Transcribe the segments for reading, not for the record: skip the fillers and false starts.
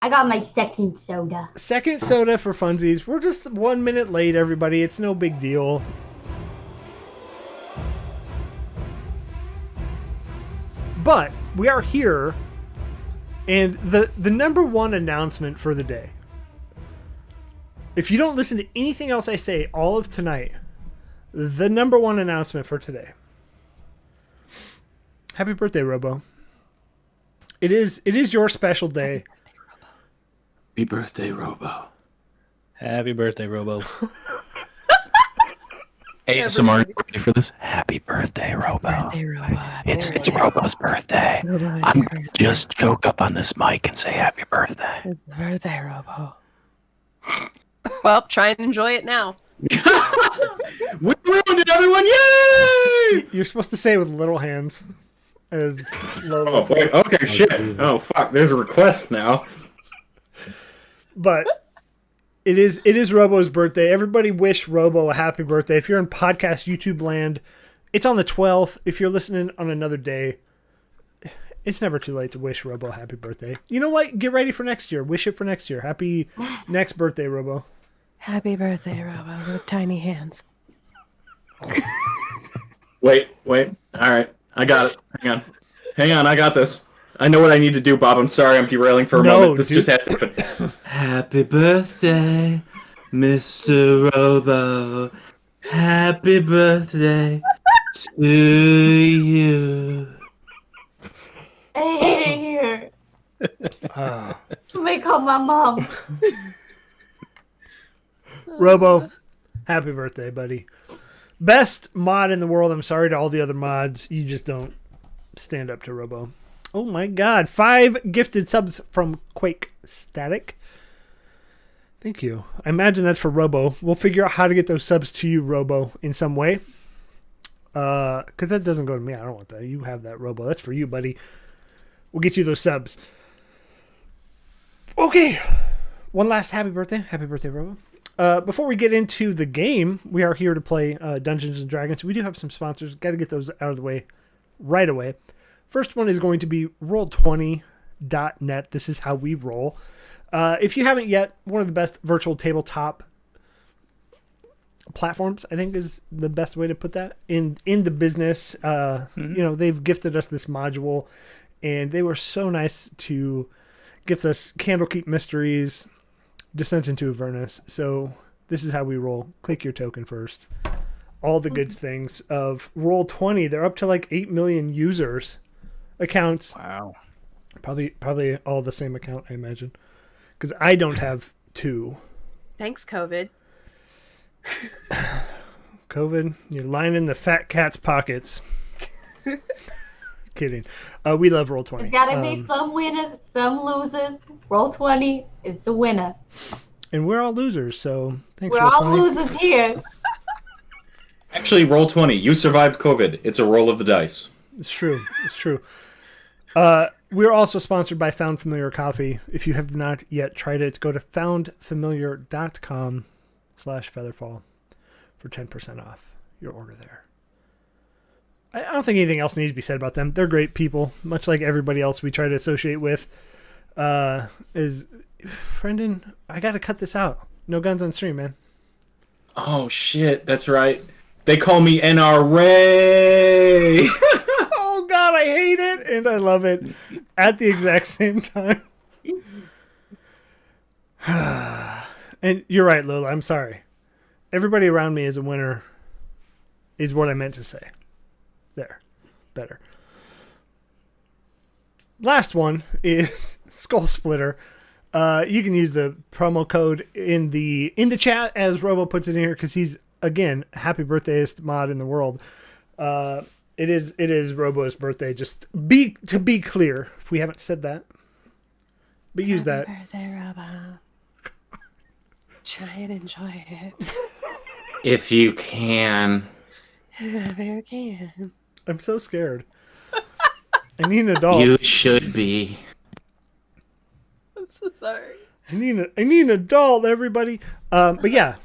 I got my second soda. Second soda for funsies. We're just 1 minute late, everybody. It's no big deal. But we are here, and the number one announcement for the day. If you don't listen to anything else I say all of tonight, the number one announcement for today. Happy birthday, Robo. It is your special day. Happy birthday, Robo. Happy birthday, Robo. Hey, Samar, you ready for this? Happy birthday, Robo. Birthday, Robo. It's Robo's birthday. I'm gonna just choke up on this mic and say happy birthday. It's birthday, Robo. Well, try and enjoy it now. We ruined it, everyone! Yay! You're supposed to say it with little hands. As Lola Oh, says. wait, okay, shit. Oh, fuck. There's a request now. But it is Robo's birthday. Everybody wish Robo a happy birthday. If you're in podcast YouTube land, it's on the 12th. If you're listening on another day, it's never too late to wish Robo a happy birthday. You know what? Get ready for next year. Wish it for next year. Happy next birthday, Robo. Happy birthday, Robo, with tiny hands. Wait. All right. I got it. Hang on. I got this. I know what I need to do, Bob. I'm sorry I'm derailing for a moment. This just has to happen. Happy birthday, Mr. Robo. Happy birthday to you. Hey, somebody call my mom. Robo, happy birthday, buddy. Best mod in the world. I'm sorry to all the other mods. You just don't stand up to Robo. Oh my god. 5 gifted subs from Quake Static. Thank you. I imagine that's for Robo. We'll figure out how to get those subs to you, Robo, in some way. Because that doesn't go to me. I don't want that. You have that, Robo. That's for you, buddy. We'll get you those subs. Okay. One last happy birthday. Happy birthday, Robo. Before we get into the game, we are here to play Dungeons & Dragons. We do have some sponsors. Got to get those out of the way right away. First one is going to be Roll20.net. This is how we roll. If you haven't yet, one of the best virtual tabletop platforms, I think is the best way to put that, in the business. You know, they've gifted us this module, and they were so nice to gift us Candlekeep Mysteries, Descent into Avernus. So this is how we roll. Click your token first. All the good things of Roll20. They're up to like 8 million users. Accounts. Wow. Probably all the same account, I imagine. Because I don't have 2. Thanks, COVID. COVID, you're lining the fat cat's pockets. Kidding. We love Roll20. There's gotta be some winners, some losers. Roll20, it's a winner. And we're all losers, so thanks, We're all Roll20. losers here. Actually, Roll20. You survived COVID. It's a roll of the dice. It's true. It's true. We're also sponsored by Found Familiar Coffee. If you have not yet tried it, go to foundfamiliar.com/FeatherFall for 10% off your order there. I don't think anything else needs to be said about them. They're great people, much like everybody else we try to associate with. Is Brendan, I got to cut this out. No guns on stream, man. Oh, shit. That's right. They call me NRA. Oh, God, I hate it, and I love it at the exact same time. And you're right, Lola. I'm sorry. Everybody around me is a winner, is what I meant to say. There. Better. Last one is Skull Splitter. You can use the promo code in the chat as Robo puts it in here, because he's, again, happy birthdayest mod in the world. It is Robo's birthday. Just to be clear, if we haven't said that, but use that. Happy birthday, Robo. Try and enjoy it. If you can. If you can. I'm so scared. I need an adult. You should be. I'm so sorry. I need an adult, everybody. But yeah,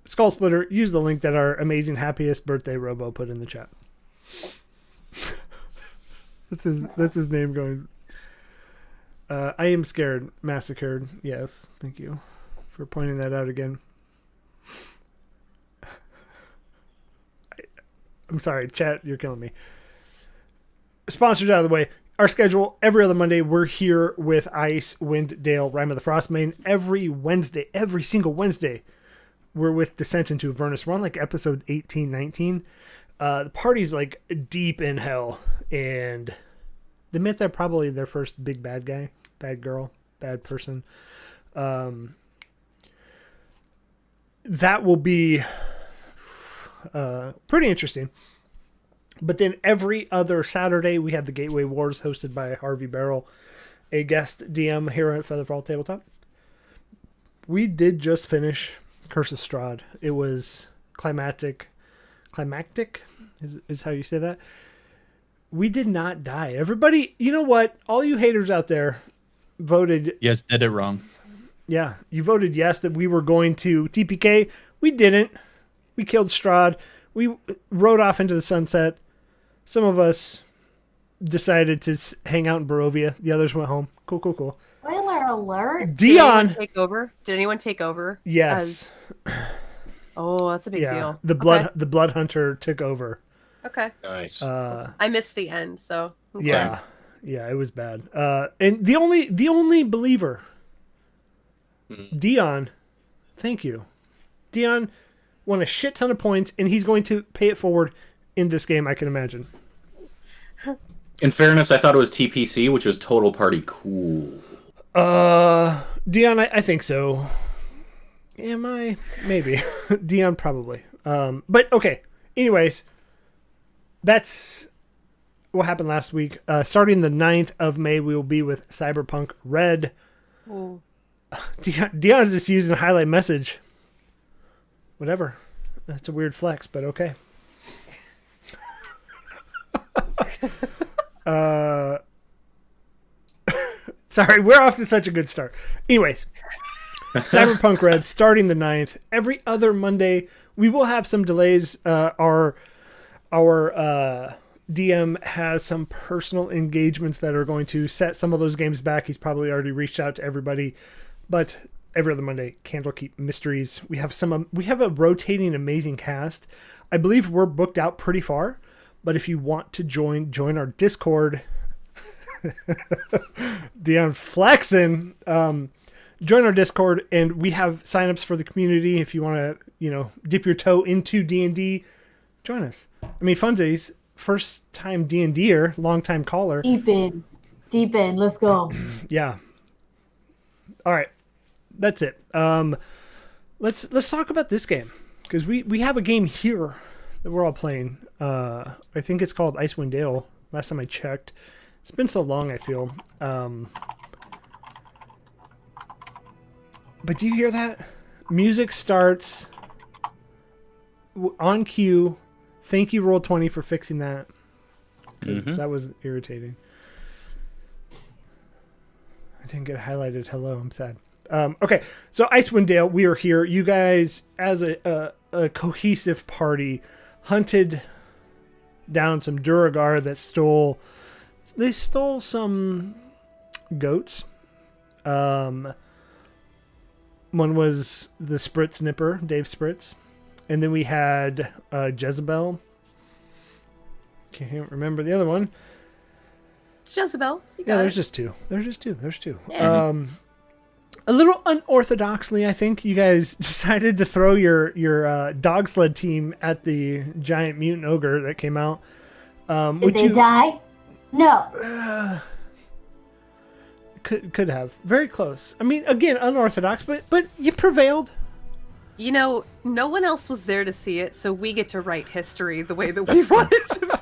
Skull Splitter. Use the link that our amazing happiest birthday Robo put in the chat. That's his name going. I am scared. Massacred. Yes. Thank you for pointing that out again. I'm sorry, chat. You're killing me. Sponsors out of the way. Our schedule, every other Monday, we're here with Icewind Dale, Rime of the Frostmaiden. Every Wednesday, every single Wednesday, we're with Descent into Avernus. We're on like episode 18, 19. The party's like deep in hell. And they met they're probably their first big bad guy, bad girl, bad person. That will be pretty interesting. But then every other Saturday, we have the Gateway Wars hosted by Harvey Barrel, a guest DM here at FeatherFall Tabletop. We did just finish Curse of Strahd. It was climactic is how you say that. We did not die. Everybody, you know what? All you haters out there voted. Yes, did it wrong. Yeah, you voted yes that we were going to TPK. We didn't. We killed Strahd. We rode off into the sunset. Some of us decided to hang out in Barovia. The others went home. Cool. Spoiler alert. Dion. Did anyone take over? Yes. Oh, that's a big deal. The blood hunter took over. Okay. Nice. I missed the end, so Yeah, it was bad. And the only believer, Dion. Thank you, Dion. Won a shit ton of points, and he's going to pay it forward in this game, I can imagine. In fairness, I thought it was TPC, which was Total Party Cool. Dion, I think so. Am I? Maybe. Dion, probably. But okay. Anyways, that's what happened last week. Starting the 9th of May, we will be with Cyberpunk Red. Ooh. Dion is just using a highlight message. Whatever. That's a weird flex, but okay. Sorry, we're off to such a good start. Anyways, Cyberpunk Red starting the 9th. Every other Monday, we will have some delays. Our DM has some personal engagements that are going to set some of those games back. He's probably already reached out to everybody, but every other Monday, Candlekeep Mysteries. We have a rotating amazing cast. I believe we're booked out pretty far, but if you want to join our Discord, Dion flexing, join our Discord, and we have signups for the community. If you want to, dip your toe into D&D, join us. I mean, Funsies, first time D&Der, long time caller. Deep in. Let's go. Yeah. All right. That's it. Let's talk about this game, because we have a game here that we're all playing. I think it's called Icewind Dale. Last time I checked, it's been so long. I feel. But do you hear that? Music starts on cue. Thank you, Roll20, for fixing that. That was irritating. I didn't get highlighted. Hello, I'm sad. Okay, so Icewind Dale, we are here. You guys, as a cohesive party, hunted down some Duragar that stole some goats. One was the Spritz Nipper, Dave Spritz. And then we had Jezebel. Can't remember the other one. It's Jezebel. There's just two. There's two. Yeah. A little unorthodoxly, I think, you guys decided to throw your dog sled team at the giant mutant ogre that came out. Did they die? No. Could have. Very close. I mean, again, unorthodox, but you prevailed. No one else was there to see it, so we get to write history the way that we want it to be.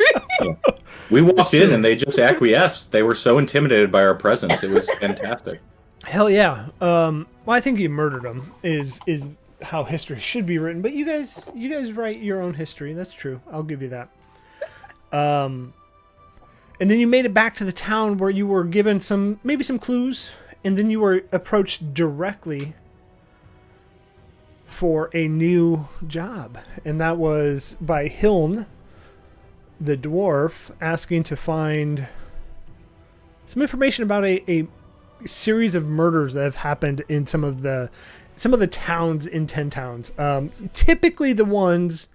We walked in and they just acquiesced. They were so intimidated by our presence. It was fantastic. Hell yeah. Well, I think you murdered them is how history should be written. But you guys write your own history. That's true. I'll give you that. And then you made it back to the town where you were given maybe some clues, and then you were approached directly for a new job, and that was by Hiln, the dwarf, asking to find some information about a series of murders that have happened in some of the towns in 10 towns. Typically the ones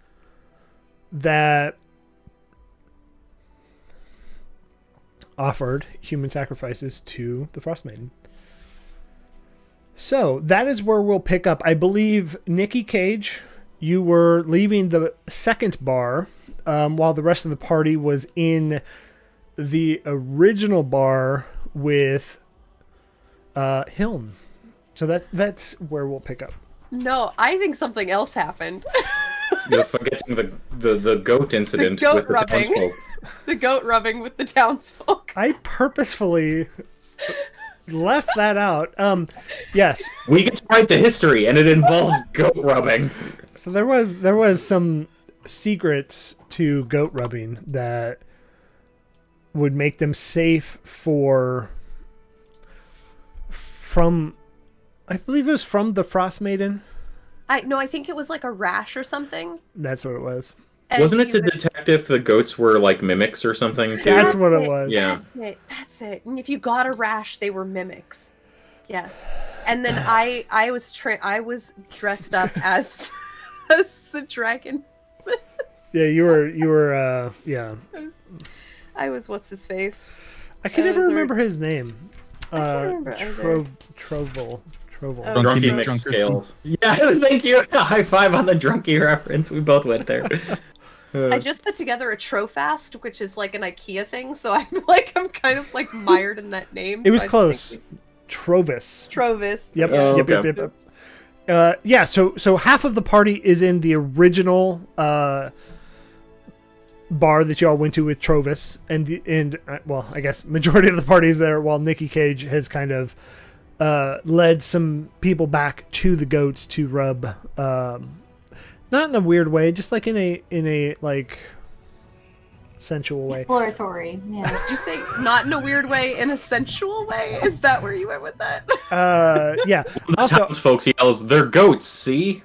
that offered human sacrifices to the Frostmaiden. So that is where we'll pick up. I believe, Nikki Cage, you were leaving the second bar while the rest of the party was in the original bar with Hiln. So that's where we'll pick up. No, I think something else happened. You're forgetting the goat incident goat with the rubbing. townsfolk. The goat rubbing with the townsfolk. I purposefully left that out. Yes. We get to write the history, and it involves goat rubbing. So there was some secrets to goat rubbing that would make them safe from I believe it was from the Frostmaiden. I think it was like a rash or something. That's what it was. And Wasn't it to you- detect if the goats were like mimics or something? Too? That's what it was. Yeah. That's it. And if you got a rash, they were mimics. Yes. And then I was dressed up as as the dragon. Yeah, you were yeah. I was what's his face? I can I never was remember his name. I can't remember either. Trovel. Oh, Drunky Drunky McScales. Yeah, thank you. High five on the drunky reference. We both went there. I just put together a Trofast, which is like an IKEA thing, so I'm kind of like mired in that name. It was so I close. just think Trovis. Trovis. Yep. Oh, Yep. okay. Yeah. So half of the party is in the original bar that you all went to with Trovis, and well, I guess majority of the party is there, while Nikki Cage has kind of led some people back to the goats to rub, not in a weird way, just like in a like sensual way. Exploratory. Yeah. Did you say not in a weird way, in a sensual way? Is that where you went with that? Yeah. The Also, townsfolk yells, "They're goats, see?"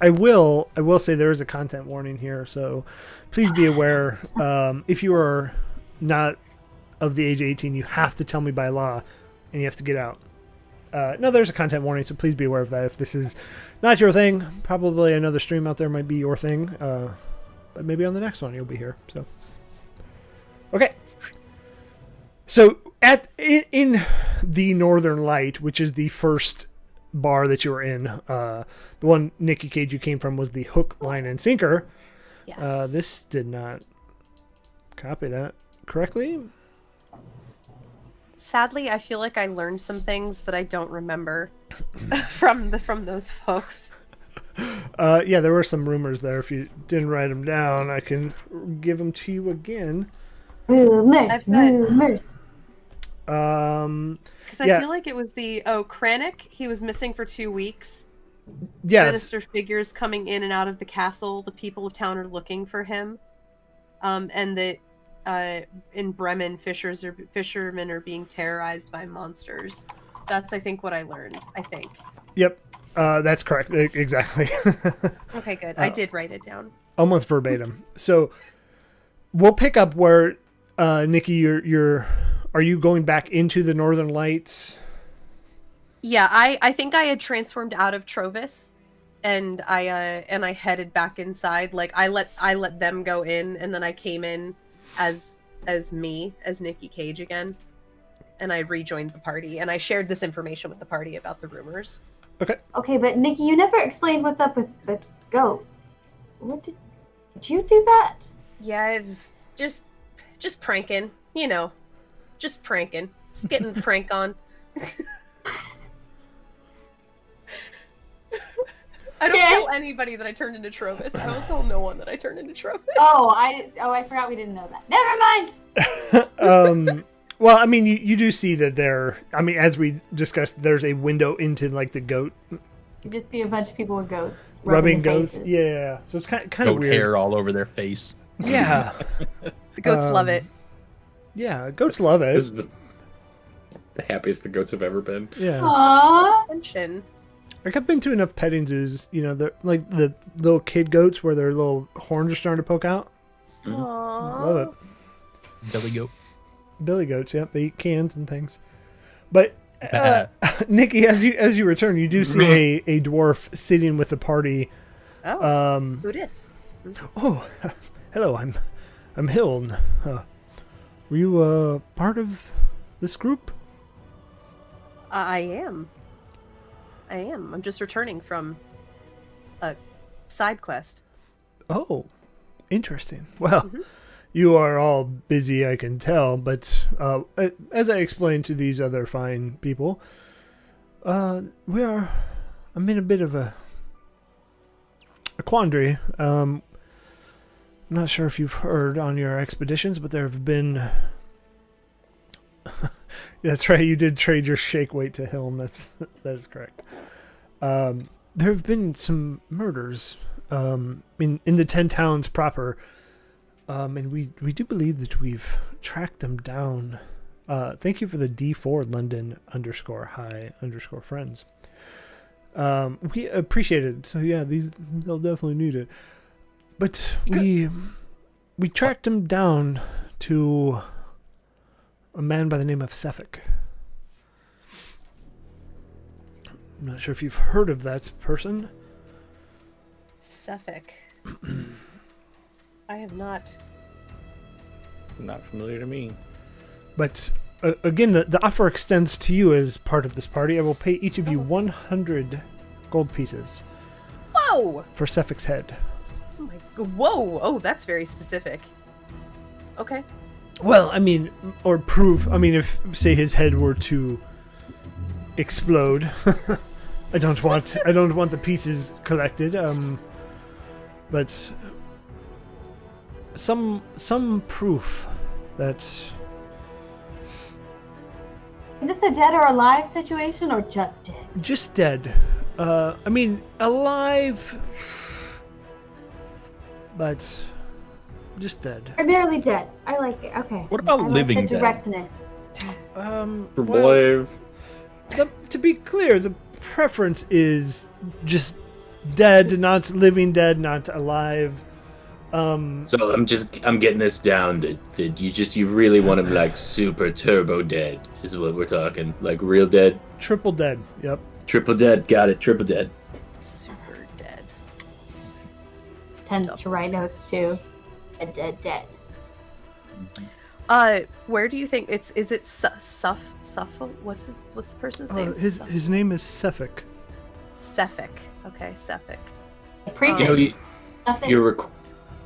I will say there is a content warning here, so please be aware. If you are not of the age of 18, you have to tell me by law, and you have to get out. No, there's a content warning, so please be aware of that. If this is not your thing, probably another stream out there might be your thing. But maybe on the next one you'll be here. So, okay. So in the Northern Light, which is the first bar that you were in, the one Nikki Cage you came from was the Hook, Line, and Sinker. Yes. This did not copy that correctly. Sadly, I feel like I learned some things that I don't remember from those folks. Yeah, there were some rumors there. If you didn't write them down, I can give them to you again. Rumors, rumors. Because I Yeah. feel like it was Kranich. He was missing for 2 weeks. Yes. Sinister figures coming in and out of the castle. The people of town are looking for him. And that in Bremen, fishermen are being terrorized by monsters. That's, I think, what I learned. I think. Yep. That's correct. Exactly. Okay, good. I did write it down. Almost verbatim. So we'll pick up where Nikki, are you going back into the Northern Lights? Yeah, I think I had transformed out of Trovis, and I headed back inside. Like I let them go in, and then I came in as Nikki Cage again, and I rejoined the party, and I shared this information with the party about the rumors. Okay, but Nikki, you never explained what's up with the goats. What did you do that? Yeah, it's just pranking, just pranking, just getting the prank on. I don't tell anybody that I turned into Trovis. I don't tell no one that I turned into Trovis. I forgot we didn't know that. Never mind. Well, I mean, you do see that as we discussed, there's a window into like the goat You just see a bunch of people with goats rubbing their goats. faces. Yeah, so it's kind of Goat weird. hair all over their face. Yeah, The goats love it. yeah, goats love This it. is the happiest the goats have ever been. Yeah, Aww. Attention. like I've been to enough petting zoos. They're like the little kid goats where their little horns are starting to poke out. Aww. Love it. Billy goat. billy goats. Yep, they eat cans and things. But Nikki, as you return, you do see a dwarf sitting with the party. Oh, who dis? Oh, hello. I'm Hiln. Were you part of this group? I am. I'm just returning from a side quest. Oh, interesting. Well, you are all busy, I can tell, but as I explained to these other fine people, I'm in a bit of a quandary. I'm not sure if you've heard on your expeditions, but there have been... That's right, you did trade your shake weight to Hilm. That is correct. There have been some murders in the 10 towns proper, and we do believe that we've tracked them down. Thank you for the D4 London _hi_friends. We appreciate it. So yeah, they'll definitely need it. But we tracked them down to a man by the name of Sefik. I'm not sure if you've heard of that person. Suffolk. I have not. Not familiar to me. But again, the offer extends to you as part of this party. I will pay each of you 100 gold pieces. Whoa! For Sefik's head. Oh my. Whoa! Oh, that's very specific. Okay. Well, I mean, or proof. I mean, if say his head were to explode, I don't want the pieces collected. But some proof that. Is this a dead or alive situation, or just dead? Just dead. I mean, alive, but just dead. Primarily dead. I like it. Okay. What about I living like the dead? directness. Well, to be clear, the preference is just dead, not living dead, not alive. So I'm getting this down that you really want him like super turbo dead is what we're talking, like real dead. Triple dead. Yep. Triple dead. Got it. Triple dead. Super dead. Tends to write notes too. Dead. Where do you think it's? Is it Suffolk? What's the person's name? His name is Sefik. Sefik. Okay, Sefik. Previous.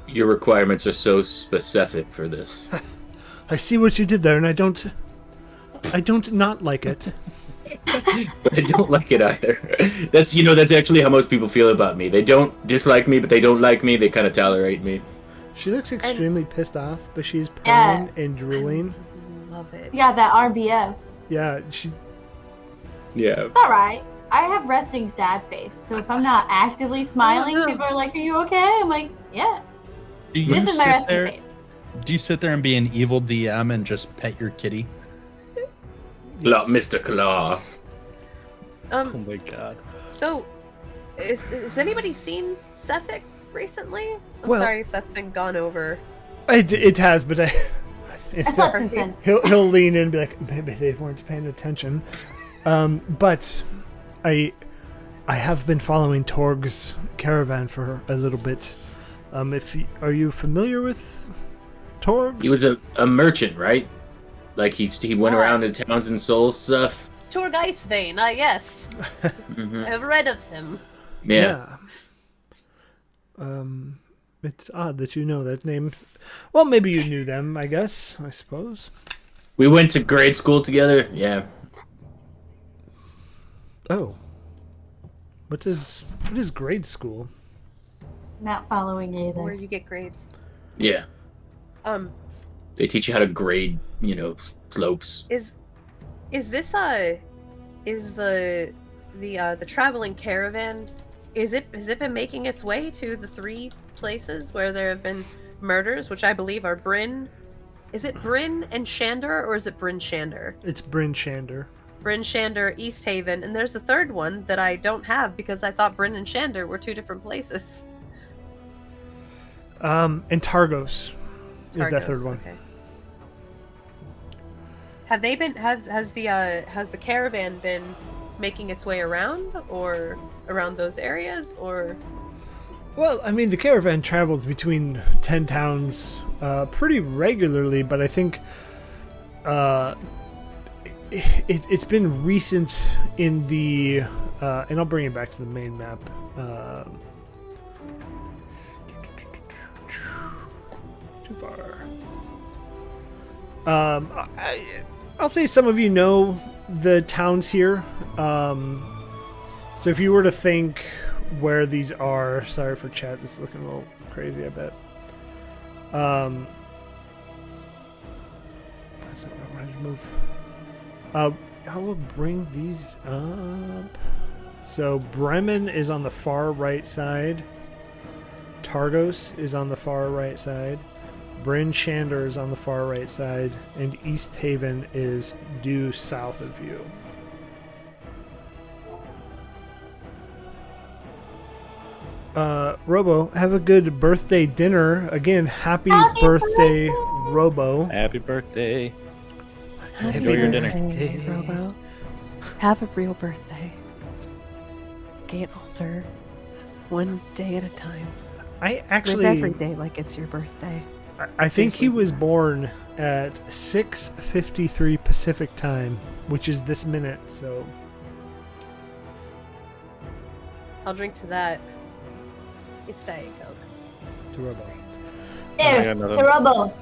Your requirements are so specific for this. I see what you did there, and I don't not like it. But I don't like it either. That's actually how most people feel about me. They don't dislike me, but they don't like me. They kind of tolerate me. She looks extremely pissed off, but she's purring and drooling. Love it. Yeah, that RBF. Yeah, Yeah. It's alright. I have resting sad face, so if I'm not actively smiling, people are like, "Are you okay?" I'm like, "Yeah." This is my resting face. Do you sit there and be an evil DM and just pet your kitty? Yes. Mr. Claw. Oh my god. So, has anybody seen Sefik recently? I'm Well- sorry if that's been gone over. It has, but That's not since then. he'll lean in and be like, maybe they weren't paying attention. But I have been following Torg's caravan for a little bit. Are you familiar with Torg? He was a merchant, right? Like he went around to towns and sold stuff. Torg Icewind, yes. I've read of him. Yeah. It's odd that you know that name. Well, maybe you knew them, I suppose. We went to grade school together. Yeah. Oh. What is grade school? Not following either. Where you get grades. Yeah. They teach you how to grade, slopes. Is this the traveling caravan? Has it been making its way to the 3 places where there have been murders, which I believe are Bryn? Is it Bryn and Shander, or is it Bryn Shander? It's Bryn Shander. Bryn Shander, East Haven, and there's a third one that I don't have because I thought Bryn and Shander were 2 different places. And Targos is that third one. Okay. Have they been? Has the caravan been making its way around or around those areas or? Well, I mean, the caravan travels between 10 towns pretty regularly, but I think it's been recent in the and I'll bring it back to the main map. Too far. I'll say some of you know the towns here. So if you were to think where these are, sorry for chat, this is looking a little crazy, I bet. That's not ready to move. I will bring these up. So Bremen is on the far right side. Targos is on the far right side. Bryn Shander is on the far right side. And East Haven is due south of you. Robo, have a good birthday dinner. Again, happy birthday, Robo. Happy birthday. Happy Enjoy your birthday, dinner. Robo. Have a real birthday. Get older. One day at a time. I actually Live every day like it's your birthday. I think he was born at 6:53 Pacific time, which is this minute, so I'll drink to that. It's Diet Coke. to Robo. There's another Tarobo.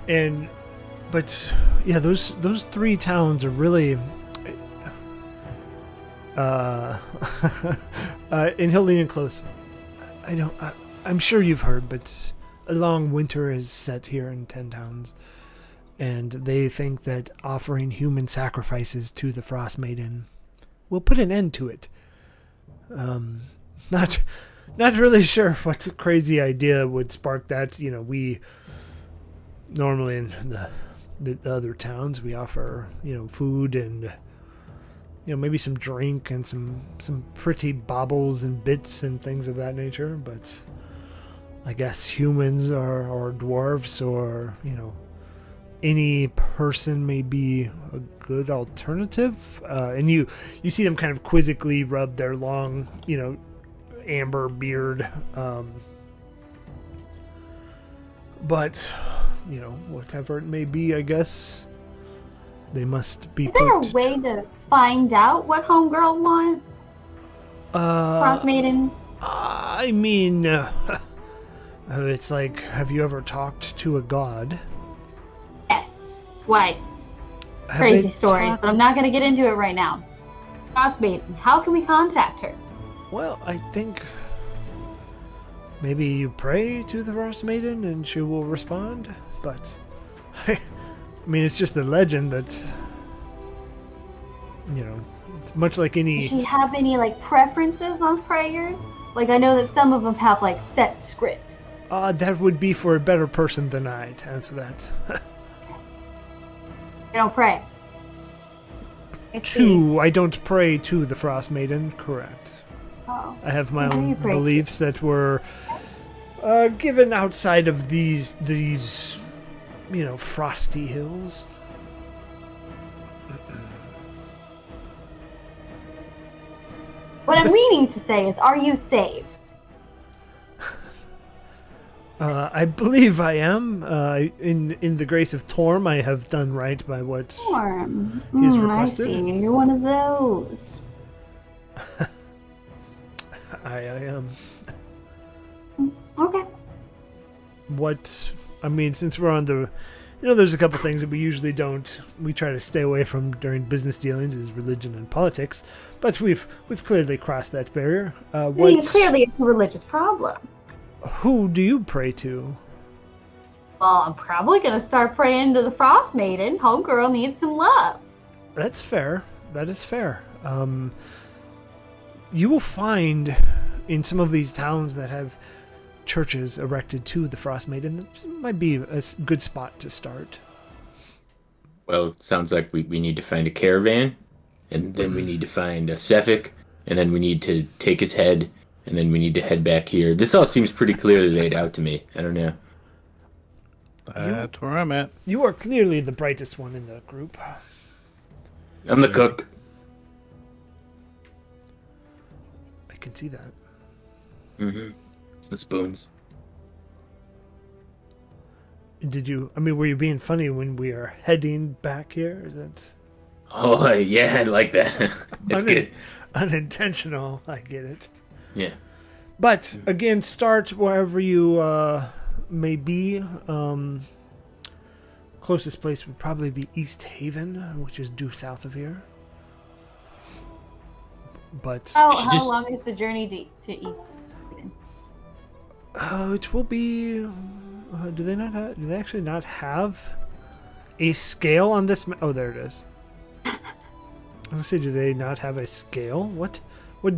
And but yeah, those three towns are really in Hilding and Close. I'm sure you've heard, but a long winter is set here in 10 towns, and they think that offering human sacrifices to the Frostmaiden will put an end to it. Not really sure what crazy idea would spark that. You know, we normally in the other towns we offer, you know, food and, you know, maybe some drink and some pretty baubles and bits and things of that nature, but I guess humans or dwarves or, you know, any person may be a good alternative. And you see them kind of quizzically rub their long, you know, amber beard. But, you know, whatever it may be, I guess they must be. Is there a way to find out what Homegirl wants? Frostmaiden? I mean, it's like, have you ever talked to a god? Yes. Twice. Have Crazy they stories, talked- but I'm not going to get into it right now. Frostmaiden, how can we contact her? Well, I think maybe you pray to the Frostmaiden and she will respond, but I mean, it's just a legend that, you know, it's much like any. Does she have any, like, preferences on prayers? Like, I know that some of them have, like, set scripts. That would be for a better person than I to answer that. You don't pray. I don't pray to the Frostmaiden, correct. Oh. I have my Who do own you pray to? beliefs that were given outside of these, you know, frosty hills. What I'm meaning to say is, are you saved? I believe I am. In the grace of Torm, I have done right by what Storm. he has I requested. see. You're one of those. I am. Okay. What I mean, since we're on the, you know, there's a couple things that we usually don't. We try to stay away from during business dealings, is religion and politics. But we've clearly crossed that barrier. I mean, clearly it's a religious problem. Who do you pray to? Well, I'm probably going to start praying to the Frostmaiden. Homegirl needs some love. That's fair. That is fair. You will find in some of these towns that have churches erected to the Frostmaiden, that might be a good spot to start. Well, sounds like we need to find a caravan, and then we need to find a Cephik, and then we need to take his head, and then we need to head back here. This all seems pretty clearly laid out to me. I don't know. That's where I'm at. You are clearly the brightest one in the group. I'm the cook. I can see that. Mm-hmm. The spoons. Did you? I mean, were you being funny when we are heading back here? Is that Oh, yeah, I like that. It's good. unintentional? I get it. Yeah. But again, start wherever you may be. Closest place would probably be East Haven, which is due south of here. But how long is the journey to East Haven? it will be. Do they not? Do they actually not have a scale on this? Oh, there it is. I was gonna say, do they not have a scale? What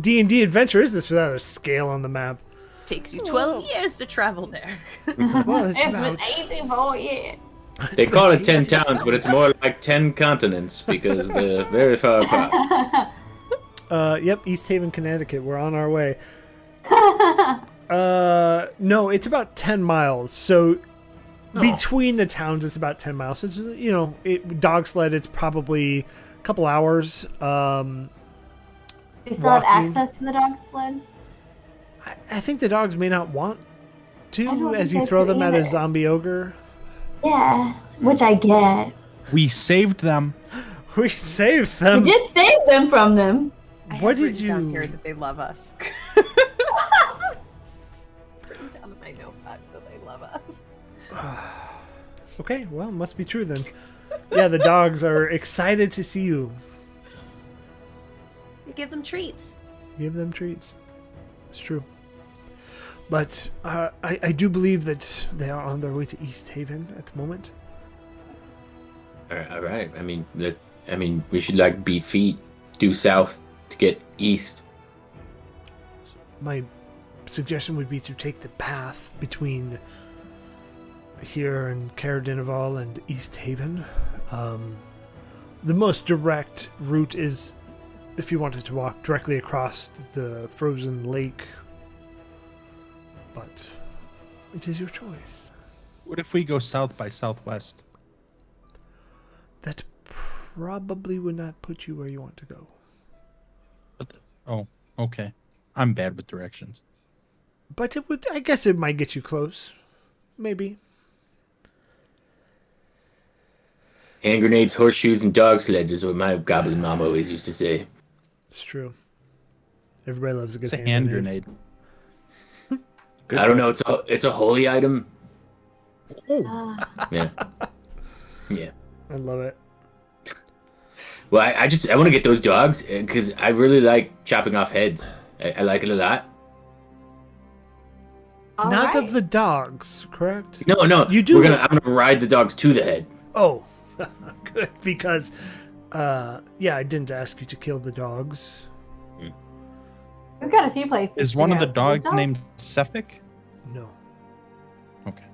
D&D adventure is this without a scale on the map? Takes you 12 years to travel there. Well, it's It's about. been 84 years. They call it 10 towns, but it's more like 10 continents because they're very far apart. Yep, East Haven, Connecticut. We're on our way. No, it's about 10 miles. So between the towns, it's about 10 miles. So it's, dog sled, it's probably a couple hours. You still have access to the dog sled? I think the dogs may not want I to don't as think you they throw do them at a either. zombie ogre. Yeah, which I get. We saved them. We saved We them. did save them from them. What did written down you- here that they love us? Written down in my notepad that they love us. Okay, well, must be true then. Yeah, the dogs are excited to see you. You give them treats. Give them treats. It's true. But I do believe that they are on their way to East Haven at the moment. All right. I mean, we should beat feet, due south to get east. My suggestion would be to take the path between here and Caradinaval and East Haven. The most direct route is if you wanted to walk directly across the frozen lake. But it is your choice. What if we go south by southwest? That probably would not put you where you want to go. Oh, okay. I'm bad with directions. But it would, I guess it might get you close. Maybe. Hand grenades, horseshoes, and dog sleds is what my goblin mom always used to say. It's true. Everybody loves a good It's a hand grenade. I don't know. It's a holy item. Yeah. Yeah. I love it. Well, I want to get those dogs because I really like chopping off heads. I like it a lot. All Not right. of the dogs, correct? No. You do. I'm gonna ride the dogs to the head. Oh, good. Because, I didn't ask you to kill the dogs. We've got a few places. Is to one of go, the so dogs don't- named Cephik? No. Okay.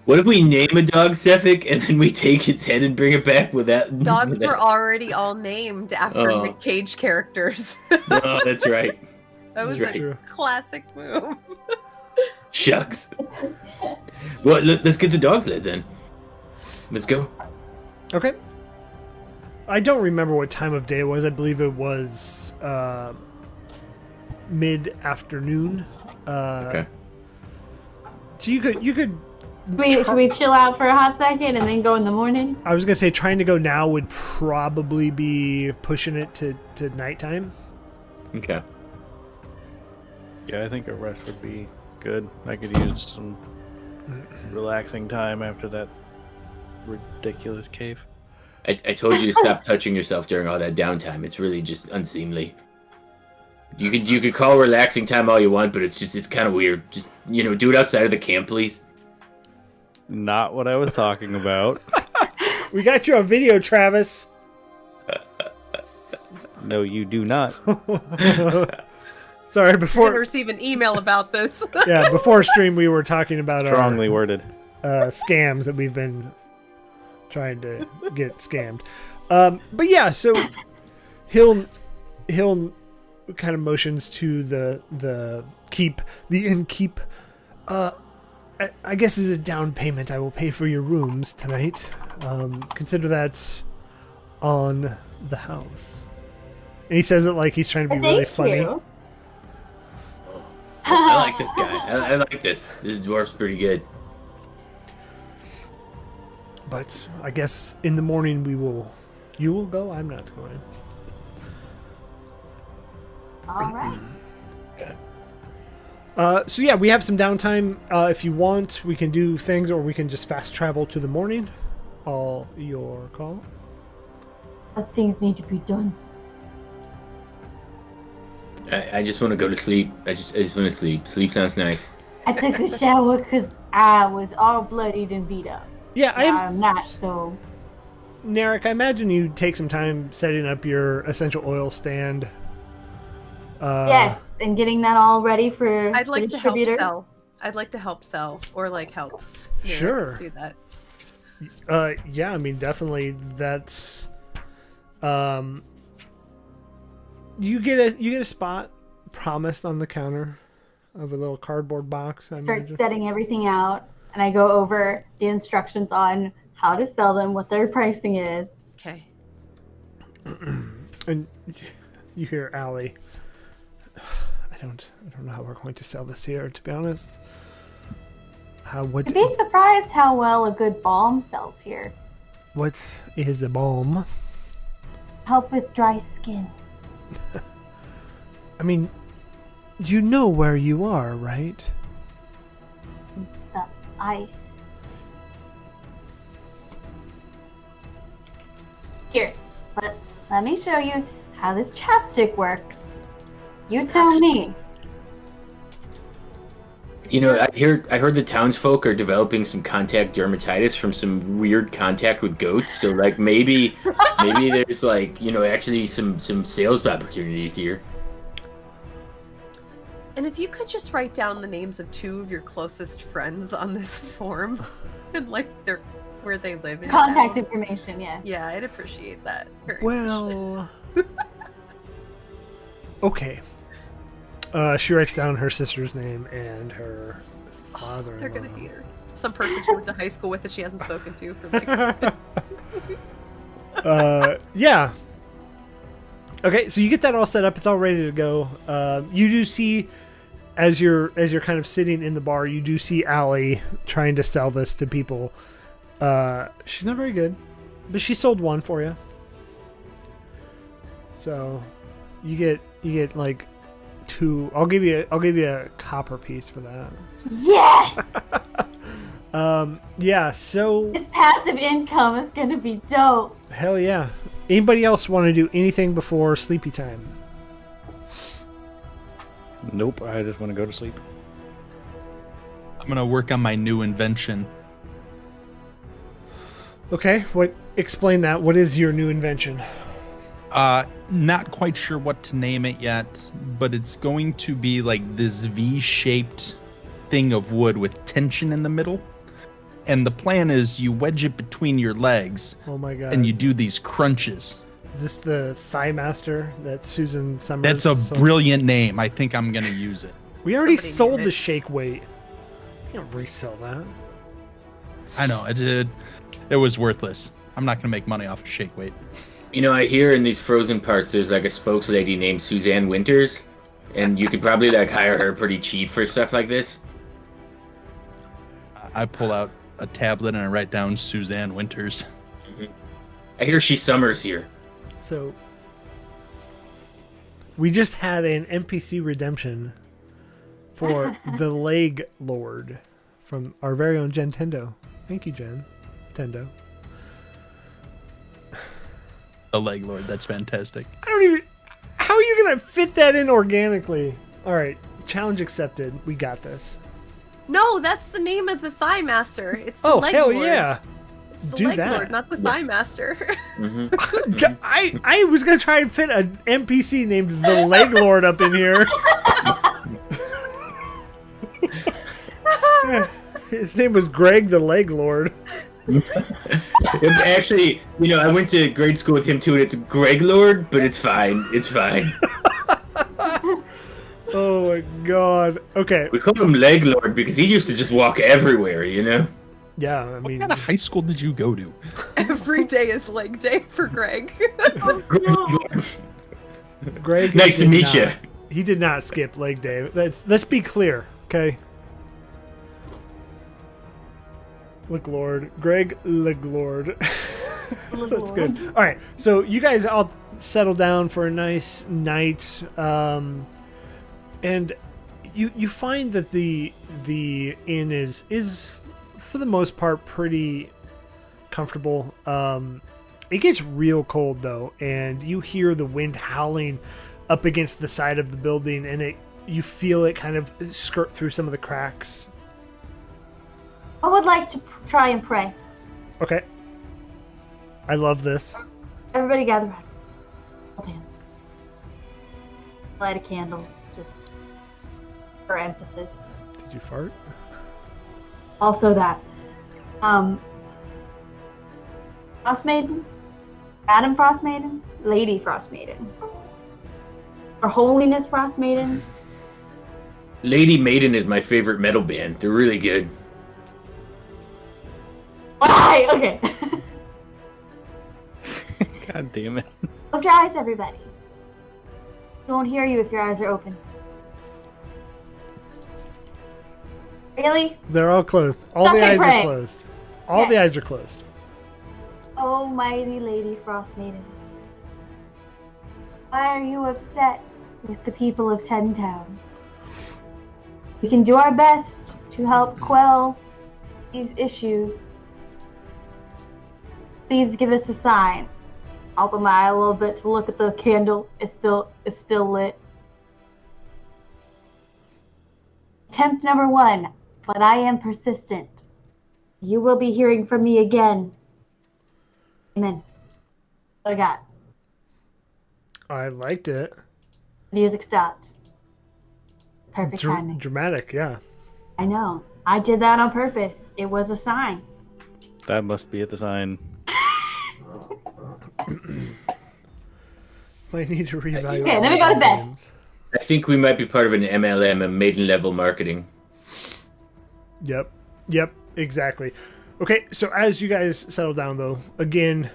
What if we name a dog Cephik and then we take its head and bring it back with that? Dogs with that- were already all named after Oh. Nick Cage characters. No, that's right. That was That's a right. classic move. Shucks. Well, let's get the dog sled then. Let's go. Okay. I don't remember what time of day it was. I believe it was mid-afternoon. Okay. So you could. Should we chill out for a hot second and then go in the morning? I was gonna say trying to go now would probably be pushing it to nighttime. Okay. Yeah, I think a rest would be good. I could use some relaxing time after that ridiculous cave. I told you to stop touching yourself during all that downtime. It's really just unseemly. You could call relaxing time all you want, but it's kind of weird. Just do it outside of the camp, please. Not what I was talking about. We got you on video, Travis. No, you do not. Sorry, We're before gonna receive an email about this. before stream we were talking about Strongly worded. scams that we've been trying to get scammed. But yeah, so he'll kind of motions to the innkeep. I guess as a down payment, I will pay for your rooms tonight. Consider that on the house. And he says it like he's trying to be really funny. You. I like this guy. I like this. This dwarf's pretty good. But I guess in the morning you will go? I'm not going. All right. So yeah, we have some downtime. If you want, we can do things, or we can just fast travel to the morning. All your call. But things need to be done. I just want to go to sleep. I just want to sleep. Sleep sounds nice. I took a shower because I was all bloodied and beat up. Yeah, I'm not, so... Narek, I imagine you take some time setting up your essential oil stand. Yes, and getting that all ready for I'd like the to help distributor. sell. I'd like to help sell, or like help. Sure. Do that. Yeah, I mean, definitely that's... You get a spot promised on the counter of a little cardboard box. I Start imagine. setting everything out, and I go over the instructions on how to sell them, what their pricing is. Okay. And you hear Allie. I don't know how we're going to sell this here, to be honest. You'd be surprised how well a good balm sells here. What is a balm? Help with dry skin. I mean, you know where you are, right? The ice. Here, let me show you how this chapstick works. You tell me. You know, I heard the townsfolk are developing some contact dermatitis from some weird contact with goats. So like maybe there's like, you know, actually some sales opportunities here. And if you could just write down the names of 2 of your closest friends on this form, and like where they live in Contact town. information, yes. Yeah, I'd appreciate that very much. Well, okay. She writes down her sister's name and her father. They're gonna hate her. Some person she went to high school with that she hasn't spoken to for like. Yeah. Okay, so you get that all set up. It's all ready to go. You do see, as you're kind of sitting in the bar, you do see Allie trying to sell this to people. She's not very good, but she sold one for you. So you get like 2. I'll give you a copper piece for that. Yes! Yeah, so This passive income is gonna be dope. hell yeah. Anybody else want to do anything before sleepy time? Nope, I just want to go to sleep. I'm gonna work on my new invention. Okay, explain that. What is your new invention? Not quite sure what to name it yet, but it's going to be like this V-shaped thing of wood with tension in the middle. And the plan is you wedge it between your legs. Oh my god. And you do these crunches. Is this the Thigh Master that Susan Summers That's a sold? brilliant name. I think I'm going to use it. We already Somebody sold named the it. shake weight. You don't resell that. I know, it was worthless. I'm not going to make money off of shake weight. You know, I hear in these frozen parts there's like a spokeslady named Suzanne Winters, and you could probably like hire her pretty cheap for stuff like this. I pull out a tablet and I write down Suzanne Winters. I hear she summers here. So we just had an NPC redemption for the Leg Lord from our very own Jen Tendo. Thank you, Jen Tendo. The Leg Lord, that's fantastic. I don't even... How are you going to fit that in organically? All right, challenge accepted. We got this. No, that's the name of the Thigh Master. It's the Oh, Leg hell Lord. yeah. It's the Do Leg that. Lord, not the Thigh Master. I was going to try and fit an NPC named the Leg Lord up in here. His name was Greg the Leg Lord. Actually, you know, I went to grade school with him too, and it's Greg Lord, but it's fine. It's fine. Oh my god. Okay. We call him Leg Lord because he used to just walk everywhere, you know? Yeah, I mean, What kind of high school did you go to? Every day is leg day for Greg. Greg. Nice to meet you. He did not skip leg day. Let's be clear, okay? Leg Lord. Greg Leg Lord. That's good. All right, so you guys all settle down for a nice night, and you find that the inn is for the most part pretty comfortable. It gets real cold though, and you hear the wind howling up against the side of the building, and you feel it kind of skirt through some of the cracks. I would like to try and pray. Okay. I love this. Everybody gather around. Hold hands. Light a candle, just for emphasis. Did you fart? Also that. Frostmaiden? Madam Frostmaiden? Lady Frostmaiden? Her Holiness Frostmaiden? Lady Maiden is my favorite metal band. They're really good. Why? Okay. God damn it. Close your eyes, everybody. He won't hear you if your eyes are open. Really? They're all closed. All the eyes are closed. All the eyes are closed. Almighty Lady Frostmaiden, why are you upset with the people of Ten Town? We can do our best to help quell these issues. Please give us a sign. I'll open my eye a little bit to look at the candle. It's still lit. Attempt number 1, but I am persistent. You will be hearing from me again. Amen. What I got? I liked it. Music stopped. Perfect timing. Dramatic, yeah. I know. I did that on purpose. It was a sign. That must be at the sign. Might need to reevaluate. Okay, then we go to bed. I think we might be part of an MLM, a maiden level marketing. Yep, exactly. Okay, so as you guys settle down, though, again,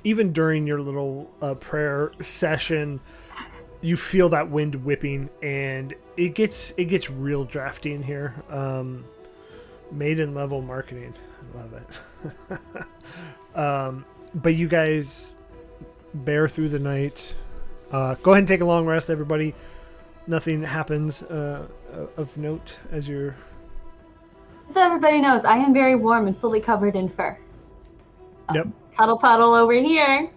even during your little prayer session, you feel that wind whipping, and it gets real drafty in here. Maiden level marketing, I love it. But you guys bear through the night. Go ahead and take a long rest, everybody. Nothing happens of note as you're. So everybody knows, I am very warm and fully covered in fur. Yep. Cuddle puddle over here.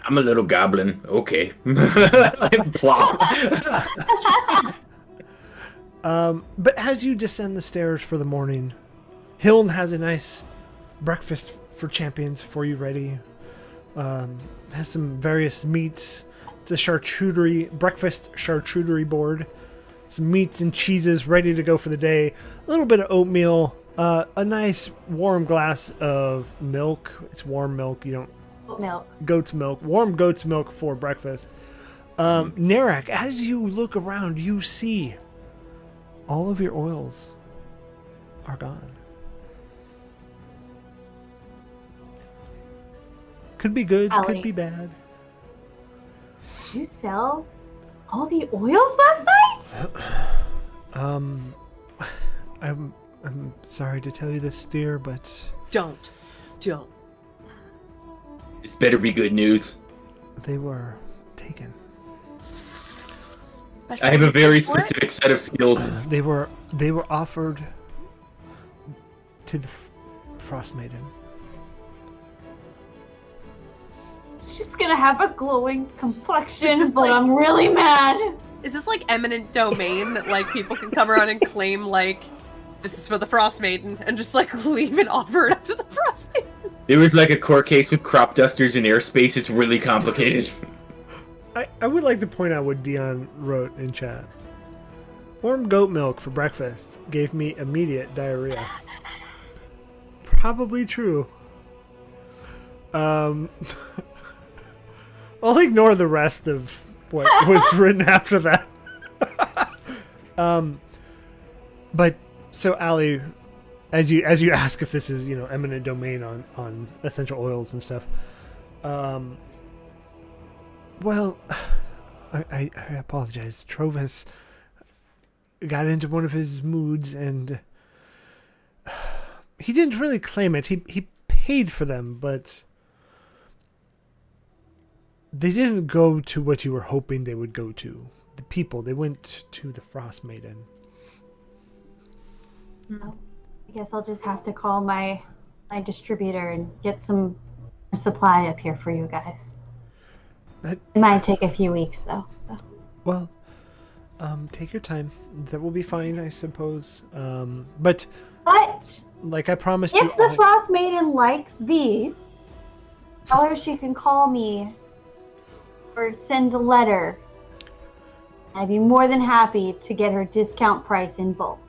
I'm a little goblin. Okay. Plop. But as you descend the stairs for the morning, Hiln has a nice breakfast for champions for you ready. Has some various meats. It's a breakfast charcuterie board. Some meats and cheeses ready to go for the day. A little bit of oatmeal. A nice warm glass of milk. It's warm milk. You don't. Milk. Goat's milk. Warm goat's milk for breakfast. Narak, as you look around, you see all of your oils are gone. Could be good, Allie, could be bad. Did you sell all the oils last night? I'm sorry to tell you this, dear, but Don't. This better be good news. they were taken. I have a very specific set of skills. They were offered to the Frostmaiden. She's gonna have a glowing complexion, but I'm really mad. Is this like eminent domain that like people can come around and claim like this is for the Frostmaiden and just like leave and offer it up to the Frostmaiden? There was like a court case with crop dusters in airspace. It's really complicated. I would like to point out what Dion wrote in chat. Warm goat milk for breakfast gave me immediate diarrhea. Probably true. I'll ignore the rest of what was written after that. But so Allie, as you ask if this is eminent domain on essential oils and stuff, well, I apologize. Trovis got into one of his moods and he didn't really claim it. He paid for them, but they didn't go to what you were hoping they would go to. The people, they went to the Frostmaiden. I guess I'll just have to call my distributor and get some supply up here for you guys. It might take a few weeks though. So. Well, take your time. That will be fine, I suppose. But like I promised if you, the Frostmaiden likes these, tell her she can call me or send a letter. I'd be more than happy to get her discount price in bulk.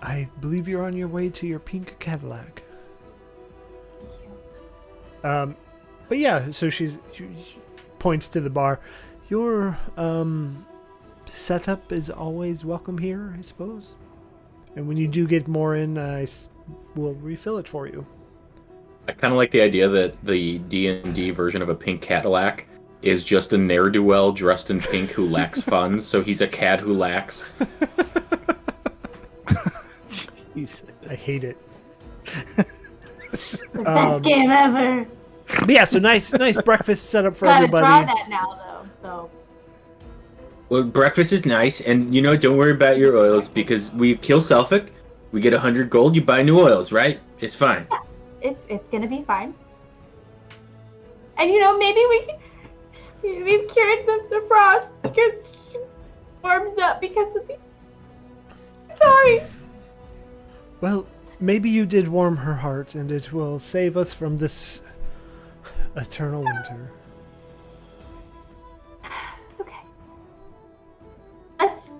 I believe you're on your way to your pink Cadillac. Thank you. But yeah, so she points to the bar. Your setup is always welcome here, I suppose. And when you do get more in, I will refill it for you. I kind of like the idea that the D&D version of a pink Cadillac is just a ne'er-do-well dressed in pink who lacks funds, so he's a cad who lacks. I hate it. The best game ever. But yeah, so nice breakfast set up for Gotta everybody. try that now though. So. Well, breakfast is nice, and don't worry about your oils, because we kill Suffolk, we get 100 gold, you buy new oils, right? It's fine. Yeah, it's gonna be fine. And maybe we've cured the frost because she warms up because of the. Sorry. Well, maybe you did warm her heart, and it will save us from this eternal winter. Okay. Let's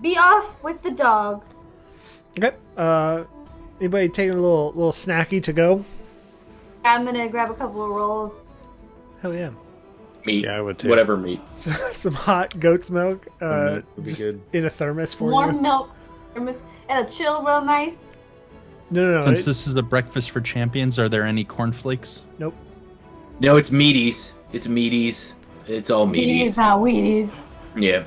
be off with the dog. Okay. Anybody taking a little snacky to go? I'm gonna grab a couple of rolls. Hell yeah. Meat. Yeah, I would too. Whatever meat. Some hot goat's milk, would be just good. in a thermos for Warm you. milk. And it'll chill real nice. No. Since this is the breakfast for champions, are there any cornflakes? Nope. No, it's meaties. It's meaties. It's all Wheaties, meaties. not Wheaties. Yeah.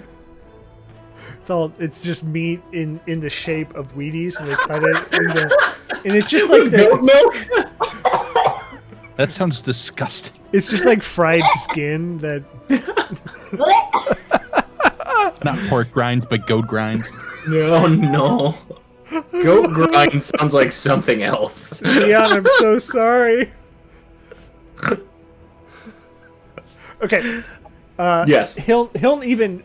It's just meat in the shape of Wheaties, and they cut it and it's just like Goat milk? That sounds disgusting. it's just like fried skin that Not pork grind, but goat grind. No. Goat grind sounds like something else. Dion, I'm so sorry. Okay. Yes. He'll even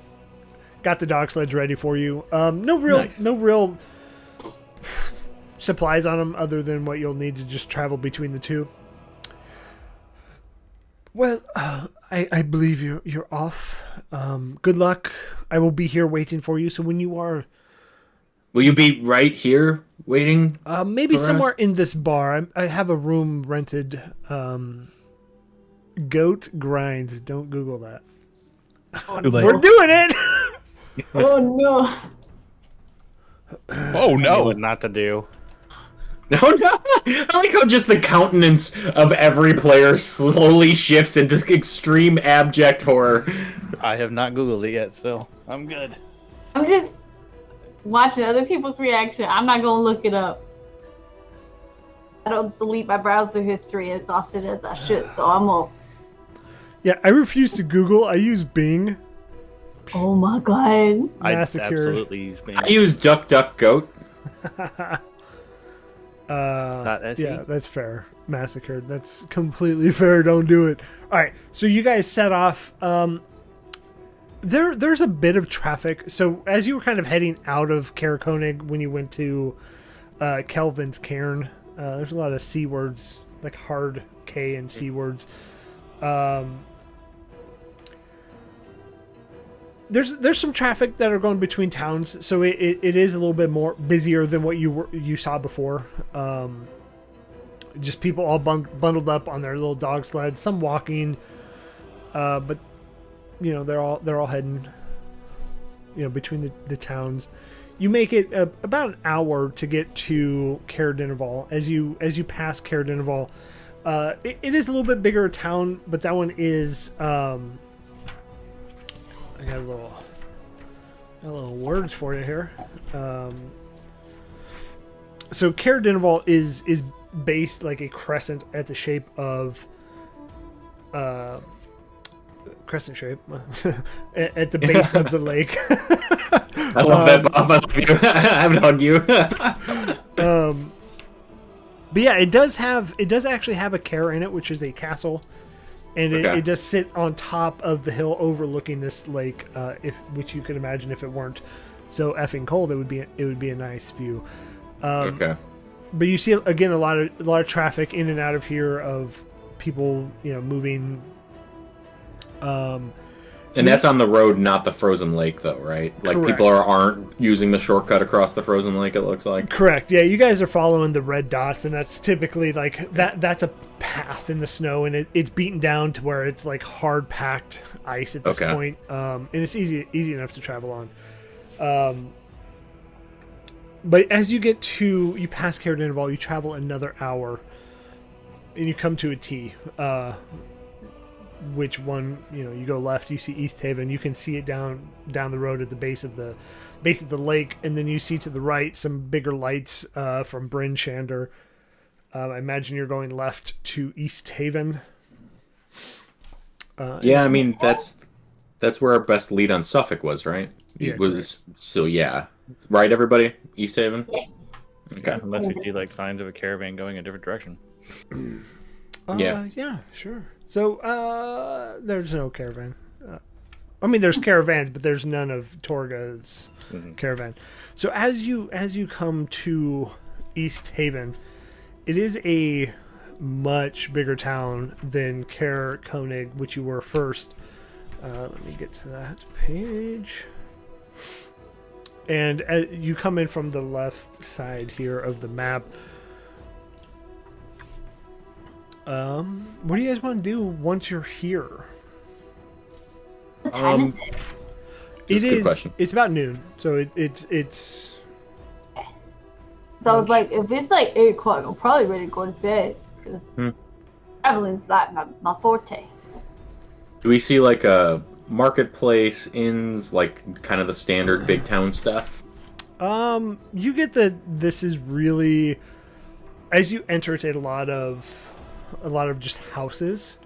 got the dog sledge ready for you. No real supplies on him other than what you'll need to just travel between the two. Well, I believe you're off. Good luck. I will be here waiting for you. So when you are, Will you be right here waiting? maybe for somewhere us? in this bar. I have a room rented. Goat grinds. Don't Google that. Too late. We're doing it. Oh no. Oh no! What not to do. No. I like how just the countenance of every player slowly shifts into extreme abject horror. I have not Googled it yet, so I'm good. I'm just watching other people's reaction. I'm not gonna look it up. I don't delete my browser history as often as I should, so I'm gonna. Yeah, I refuse to Google. I use Bing. Oh my god. I Massacred. absolutely use Bing. I use duck, duck, goat. .se? Yeah, that's fair. Massacred. That's completely fair. Don't do it. All right, so you guys set off. There's a bit of traffic. So as you were kind of heading out of Karakonig when you went to Kelvin's Cairn, there's a lot of C words, like hard K and C words. There's some traffic that are going between towns, so it is a little bit more busier than what you saw before. Just people all bundled up on their little dog sleds, some walking. but you know they're all heading, you know, between the towns. You make it about an hour to get to Caer-Dineval. As you pass Caer-Dineval, it is a little bit bigger a town, but that one is. I got a little words for you here. So Caer-Dineval is based like a crescent at the shape of crescent shape at the base of the lake. I love that, Bob. I love you. I would hug you. But yeah, it does actually have a Caer in it, which is a castle, and it does sit on top of the hill overlooking this lake. Which you could imagine if it weren't so effing cold, it would be a nice view. But you see again a lot of traffic in and out of here of people, you know, moving. And that's on the road, not the frozen lake, though, right? Like Correct. people aren't using the shortcut across the frozen lake. It looks like. Correct. Yeah, you guys are following the red dots, and that's typically like that's a path in the snow, and it's beaten down to where it's like hard packed ice at this point, and it's easy enough to travel on. But as you pass Caer-Dineval, you travel another hour, and you come to a T. Which one, you know, you go left, you see East Haven. You can see it down the road at the base of the lake, and then you see to the right some bigger lights from Bryn Shander. I imagine you're going left to East Haven. Yeah, I mean that's where our best lead on Suffolk was, right? Yeah, It was so yeah, right, everybody. East Haven. Yes. Okay. Unless we see like signs of a caravan going a different direction. Yeah, sure. So there's no caravan. I mean, there's caravans, but there's none of Torga's caravan. So as you come to East Haven, it is a much bigger town than Caer Konig, which you were first. Let me get to that page. And you come in from the left side here of the map. What do you guys want to do once you're here? What time is it? That's a good question. It's about noon, so it's. So I was like, if it's like 8 o'clock, I'm probably ready to go to bed because traveling's not my forte. Do we see like a marketplace, inns, like kind of the standard big town stuff? You get that this is really, as you enter, it's a lot of just houses.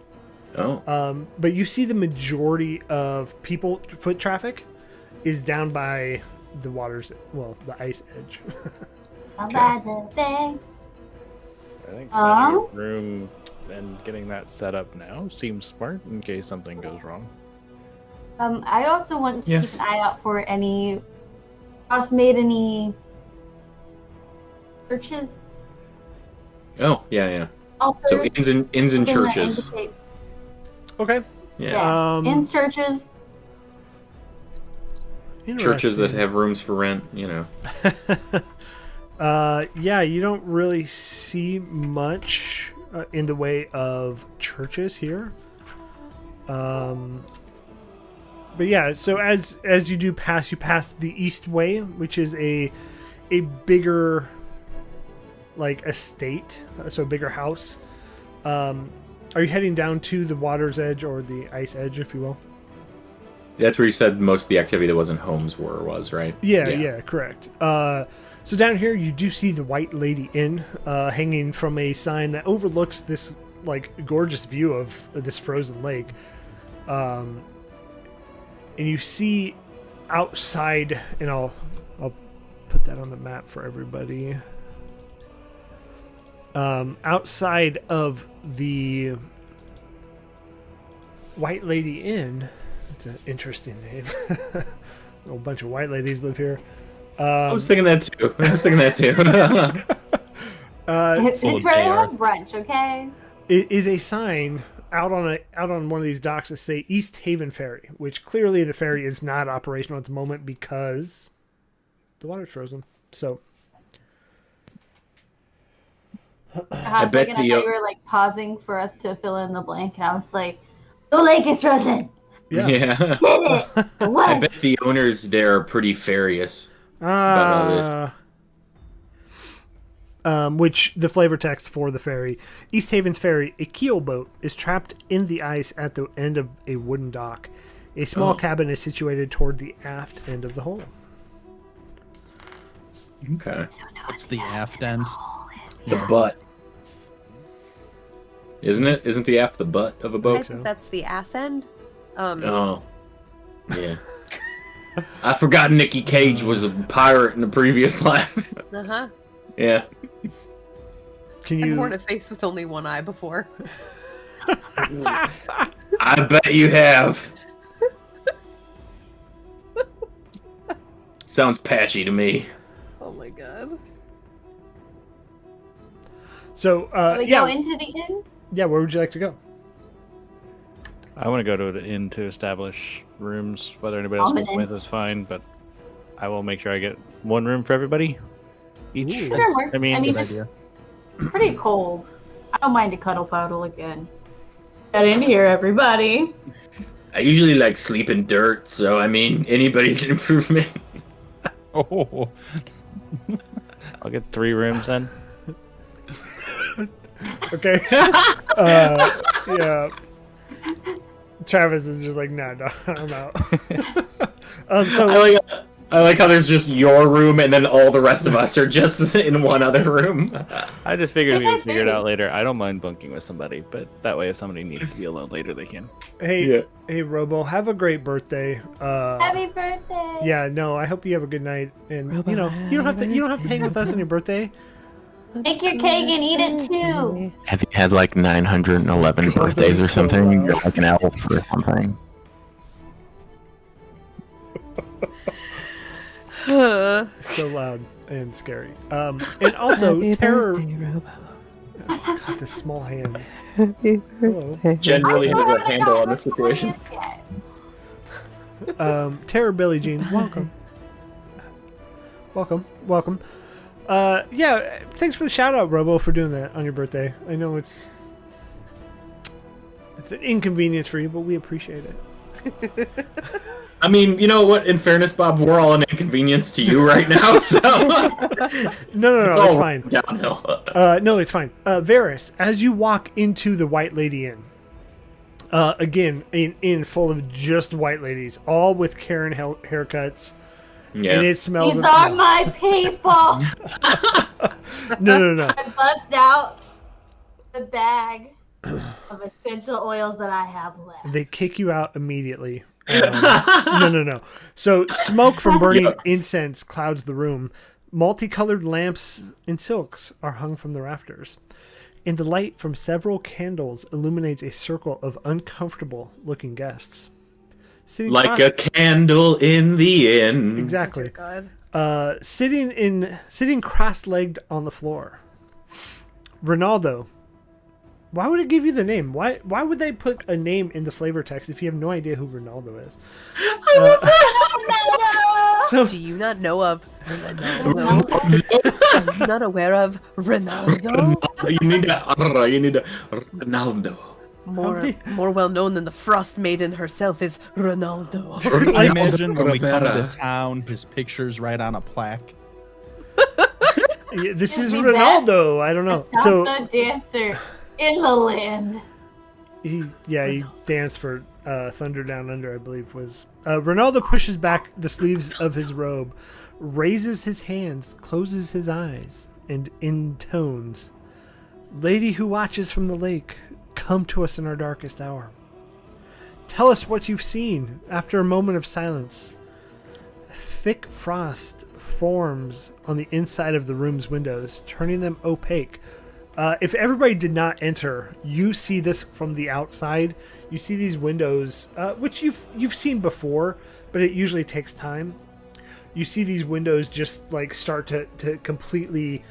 Oh. But you see the majority of foot traffic is down by the the ice edge. By the thing. I think finding a room and getting that set up now seems smart in case something goes wrong. I also want to keep an eye out for any Frostmaiden-y churches. Oh, yeah. Altars, So inns and something that churches. indicate- Okay. Yeah. Inns, churches. Churches that have rooms for rent, you know. Yeah, you don't really see much in the way of churches here. But yeah, so as you do pass, you pass the East Way, which is a bigger like estate, so a bigger house. Are you heading down to the water's edge or the ice edge, if you will? That's where you said most of the activity that wasn't homes was, right? Yeah, correct. So down here, you do see the White Lady Inn hanging from a sign that overlooks this like gorgeous view of this frozen lake. And you see outside, and I'll put that on the map for everybody. Outside of the White Lady Inn, it's an interesting name. A whole bunch of white ladies live here. I was thinking that too. It's where they have brunch, okay? It is a sign out on one of these docks that say East Haven Ferry, which clearly the ferry is not operational at the moment because the water's frozen. So I bet you were like pausing for us to fill in the blank, and I was like, The lake is frozen. Yeah. Did it. I What? bet the owners there are pretty furious about all this. Which the flavor text for the ferry. East Haven's ferry, a keel boat, is trapped in the ice at the end of a wooden dock. A small cabin is situated toward the aft end of the hull. Okay. What's the aft end? The butt. Isn't it? Isn't the aft the butt of a I boat? think that's the ass end. Oh. Yeah. I forgot Nicky Cage was a pirate in the previous life. Uh-huh. Yeah. Can I've you? worn a face with only one eye before. I bet you have. Sounds patchy to me. Oh my god. So Can we yeah, go into the inn? yeah. Where would you like to go? I want to go to the inn to establish rooms. Whether anybody else Prominent. comes with is fine, but I will make sure I get one room for everybody. Each. Ooh. Sure, works. I mean, I mean, good it's idea. pretty cold. I don't mind a cuddle puddle again. Get in here, everybody. I usually like sleeping dirt, so I mean, anybody's an improvement. Oh, I'll get 3 rooms then. Okay. Yeah. Travis is just like, no, I'm out. So I like how there's just your room and then all the rest of us are just in one other room. I just figured we would figure it out later. I don't mind bunking with somebody, but that way if somebody needs to be alone later, they can. hey, Robo, have a great birthday. Happy birthday. Yeah, no, I hope you have a good night, and Robo, you don't have to hang with us on your birthday. Take your cake and eat it too. Have you had like 911 birthdays or so something? loud. You're like an elf or something. So loud and scary. And also Happy terror. birthday, Robo. Oh, God, this small hand. Happy Hello. birthday. Jen really I has still a haven't handle on gotten the situation. yet. Terror Billie Jean, welcome. Welcome. Yeah, thanks for the shout out, Robo, for doing that on your birthday. I know it's an inconvenience for you, but we appreciate it. I mean, you know what? In fairness, Bob, we're all an inconvenience to you right now, so No, it's fine. downhill. No, it's fine. Varys, as you walk into the White Lady Inn, again, an inn full of just white ladies, all with Karen haircuts, and Yeah. it smells These of... are my people. No. I bust out the bag of essential oils that I have left. They kick you out immediately. No. So smoke from burning incense clouds the room. Multicolored lamps and silks are hung from the rafters. And the light from several candles illuminates a circle of uncomfortable-looking guests. Sitting Like a candle in the inn. Exactly. God. Sitting cross-legged on the floor. Ronaldo. Why would it give you the name? Why would they put a name in the flavor text if you have no idea who Ronaldo is? So Do you not know of Ronaldo? Are you not aware of Ronaldo? You need to Ronaldo. More well known than the Frostmaiden herself is Ronaldo. I imagine when we come Rivera. to town, his picture's right on a plaque. yeah, this is Is he Ronaldo. I don't know. So the dancer in the land. he danced for Thunder Down Under, I believe was. Ronaldo pushes back the sleeves of his robe, raises his hands, closes his eyes, and intones, "Lady who watches from the lake, come to us in our darkest hour. Tell us what you've seen." After a moment of silence, thick frost forms on the inside of the room's windows, turning them opaque. If everybody did not enter, you see this from the outside. You see these windows, which you've seen before, but it usually takes time. You see these windows just like start to completely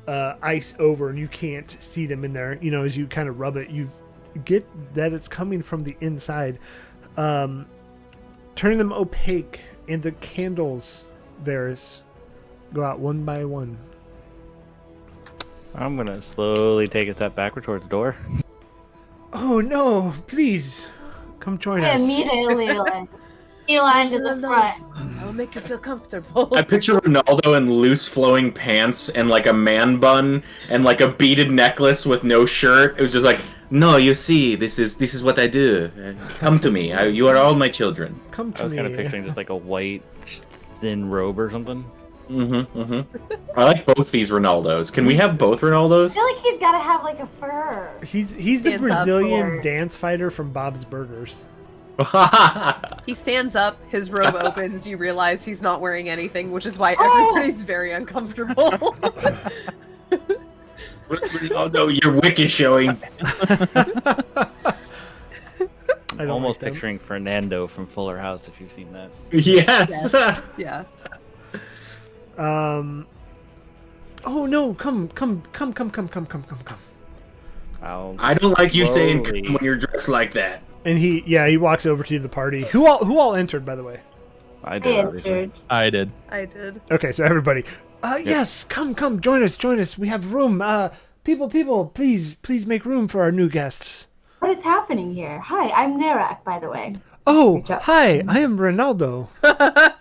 ice over, and you can't see them in there. You know, as you kind of rub it, you get that it's coming from the inside, turning them opaque, and the candles, Varys, go out one by one. I'm gonna slowly take a step backward towards the door. Oh no, please. Come join I us. immediately like beeline to the front. I'll make you feel comfortable. I picture Ronaldo in loose flowing pants and like a man bun and like a beaded necklace with no shirt. It was just like, no, you see, this is what I do. Come to me. You are all my children. Come to I was me. kind of picturing just like a white thin robe or something. I like both these Ronaldos. Can we have both Ronaldos? I feel like he's gotta have like a fur. He's the Stands up Brazilian for- dance fighter from Bob's Burgers. He stands up, his robe opens, you realize he's not wearing anything, which is why Oh! everybody's very uncomfortable. Ronaldo, your wick is showing. I don't Almost like them. picturing Fernando from Fuller House, if you've seen that. Yes. Yeah. Oh no! Come! I don't like you saying Slowly. come when you're dressed like that. And he walks over to the party. Who all entered, by the way? I I did, obviously. entered. I did. I did. Okay, so everybody. Yes, come, join us. We have room. People, please make room for our new guests. What is happening here? Hi, I'm Narak, by the way. Oh, Reach out. hi, I am Ronaldo.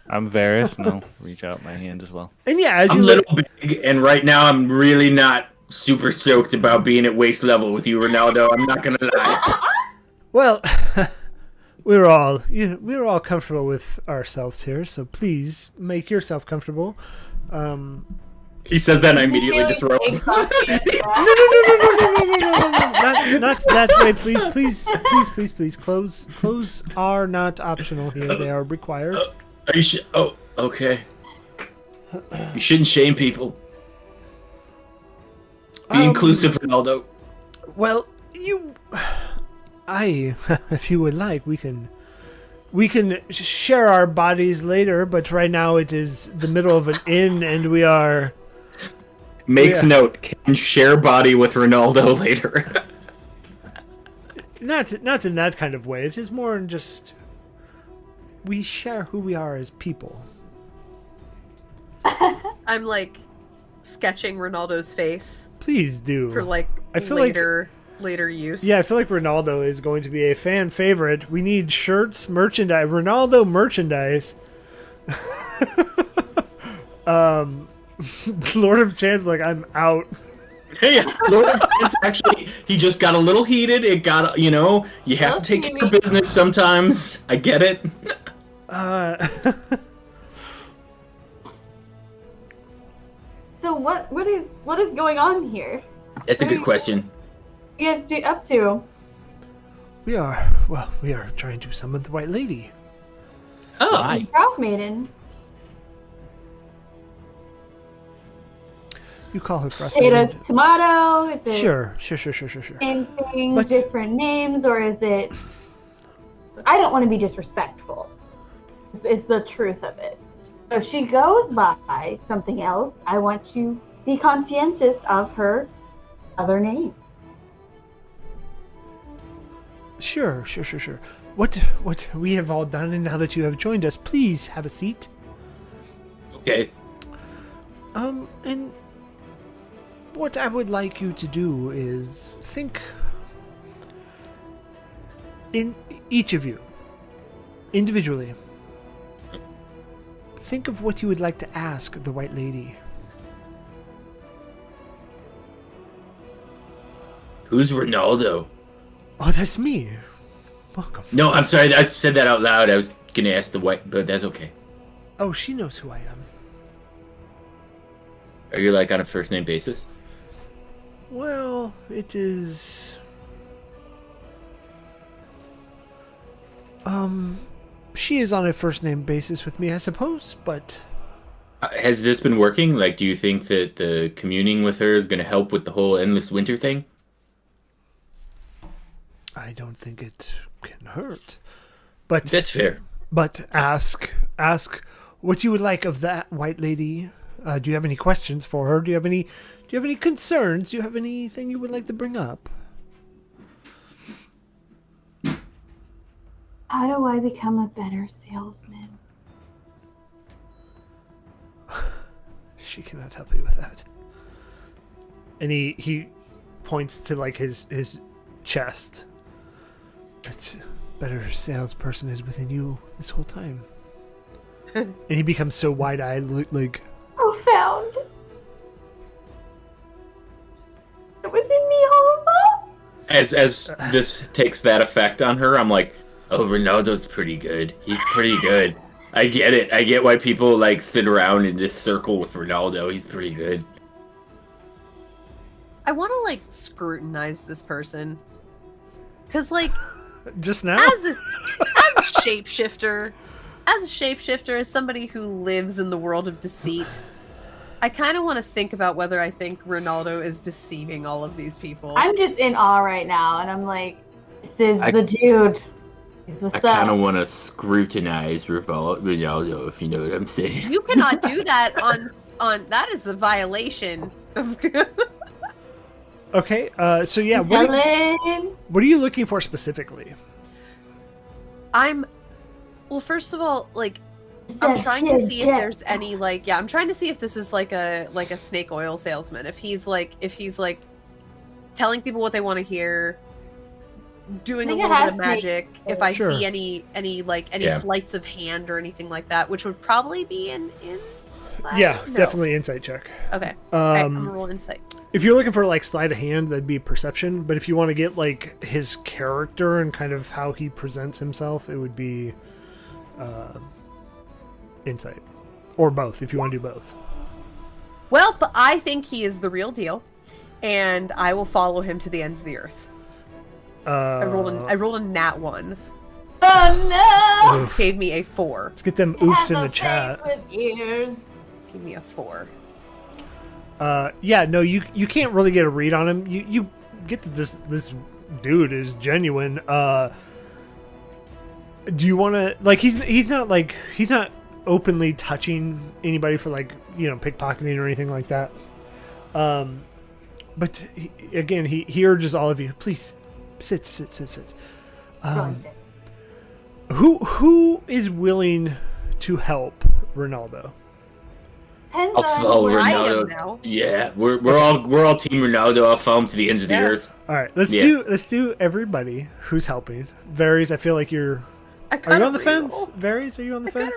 I'm Varys. No, reach out my hand as well. And yeah, as I'm you a little big, and right now I'm really not super stoked about being at waist level with you, Ronaldo. I'm not gonna lie. well, we're all comfortable with ourselves here, so please make yourself comfortable. He says that and I immediately disrobe. Not that way, please. Clothes are not optional here; they are required. Are you oh, okay. You shouldn't shame people. Be inclusive, Ronaldo. Well, if you would like, we can share our bodies later. But right now, it is the middle of an inn, and we are. Makes note, can share body with Ronaldo later. Not in that kind of way. It is more in just we share who we are as people. I'm like sketching Ronaldo's face Please do. for like I feel later use. Yeah, I feel like Ronaldo is going to be a fan favorite. We need shirts, merchandise, Ronaldo merchandise. Lord of Chance, like, I'm out. Hey, Lord of Chance, actually, he just got a little heated. It got, you have to take care of business sometimes. I get it. So what is going on here? That's a good question. What are you guys up to? We are trying to summon the White Lady. Oh, Why? Frostmaiden. You call her Potato, Frostmaiden. tomato? Is it Sure. anything, But- different names, or is it? I don't want to be disrespectful. It's the truth of it. So if she goes by something else, I want to be conscientious of her other name. Sure. What we have all done, and now that you have joined us, please have a seat. Okay. And what I would like you to do is think in each of you, individually. Think of what you would like to ask the White Lady. Who's Ronaldo? Oh, that's me. Welcome. No, I'm sorry. I said that out loud. I was gonna ask the white, but that's okay. Oh, she knows who I am. Are you like on a first name basis? Well, it is... She is on a first name basis with me, I suppose, but... Has this been working? Like, do you think that the communing with her is gonna help with the whole endless winter thing? I don't think it can hurt. But That's fair. But ask what you would like of that White Lady. Do you have any questions for her? Do you have any concerns? Do you have anything you would like to bring up? How do I become a better salesman? She cannot help you with that. And he points to like his chest. better salesperson is within you this whole time. And he becomes so wide-eyed, like... Profound. It was in me all along. As this takes that effect on her, I'm like, oh, Ronaldo's pretty good. He's pretty good. I get it. I get why people like sit around in this circle with Ronaldo. He's pretty good. I want to like scrutinize this person, cause like just now, as a shapeshifter, as somebody who lives in the world of deceit, I kind of want to think about whether I think Ronaldo is deceiving all of these people. I'm just in awe right now, and I'm like, this is the dude. I kind of want to scrutinize Ronaldo, if you know what I'm saying. You cannot do that on that is a violation of. Okay, so yeah, what are you looking for specifically? Well, first of all, like, I'm trying to see if there's any I'm trying to see if this is like a snake oil salesman. If he's like telling people what they want to hear, doing a little bit of magic. If I see any sleights of hand or anything like that, which would probably be an insight. Yeah, definitely insight check. Okay, I'm gonna roll insight. If you're looking for like sleight of hand, that'd be perception. But if you want to get like his character and kind of how he presents himself, it would be insight, or both. If you want to do both. Well, but I think he is the real deal, and I will follow him to the ends of the earth. I rolled a nat 1. Oh no! Oof. Gave me a 4. Let's get them oofs in the chat. With ears. Give me a 4. Yeah, no, you can't really get a read on him. You get that this dude is genuine. Do you want to like he's not openly touching anybody for like, you know, pickpocketing or anything like that. But he urges all of you, please sit. Who is willing to help Ronaldo? I'll follow Ronaldo. Yeah, we're all Team Ronaldo. I'll follow him to the ends of the earth. All right, let's do everybody who's helping. Varys, I feel like are you on the fence? Varys, are you on the fence?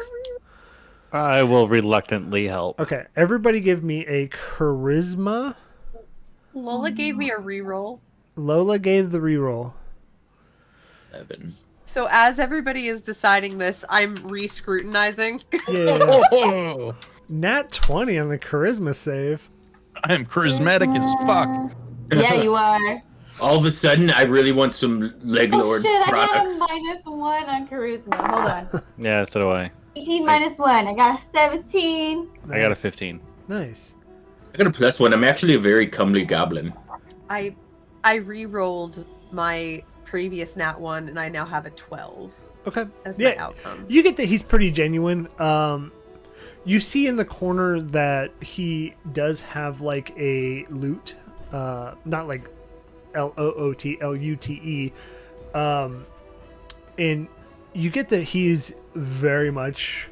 I will reluctantly help. Okay, everybody give me a charisma. Lola gave me a reroll. Lola gave the reroll. 7. So as everybody is deciding this, I'm re-scrutinizing. Yeah. Nat 20 on the charisma save. I am charismatic as fuck. Yeah, you are. All of a sudden, I really want some Leglord products. I got a -1 on charisma. Hold on. Yeah, so do I. 18 minus 1. I got a 17. Nice. I got a 15. Nice. I got a +1. I'm actually a very comely goblin. I re-rolled my previous nat 1, and I now have a 12. Okay. As my outcome. You get that he's pretty genuine. You see in the corner that he does have like a lute, not like LOOT, and you get that he's very much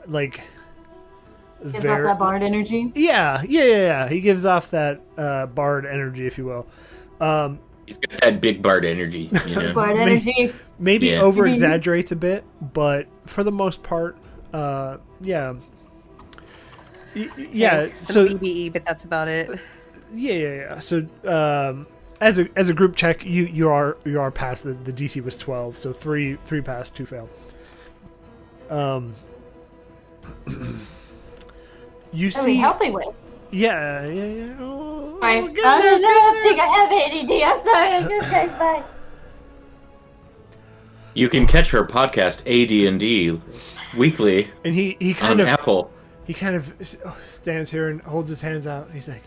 like. Gives off that bard energy. Yeah. He gives off that bard energy, if you will. He's got that big bard energy. You know? Bard energy. Maybe over exaggerates a bit, but for the most part, yeah. Yeah. So BBE, but that's about it. Yeah. So as a group check, you are past the DC was 12, so three pass, 2 fail. You see helping with. Yeah. Oh, I don't think I have ADD. I'm sorry. Okay, bye. You can catch her podcast AD&D weekly. And he kind of Apple. He kind of stands here and holds his hands out. He's like,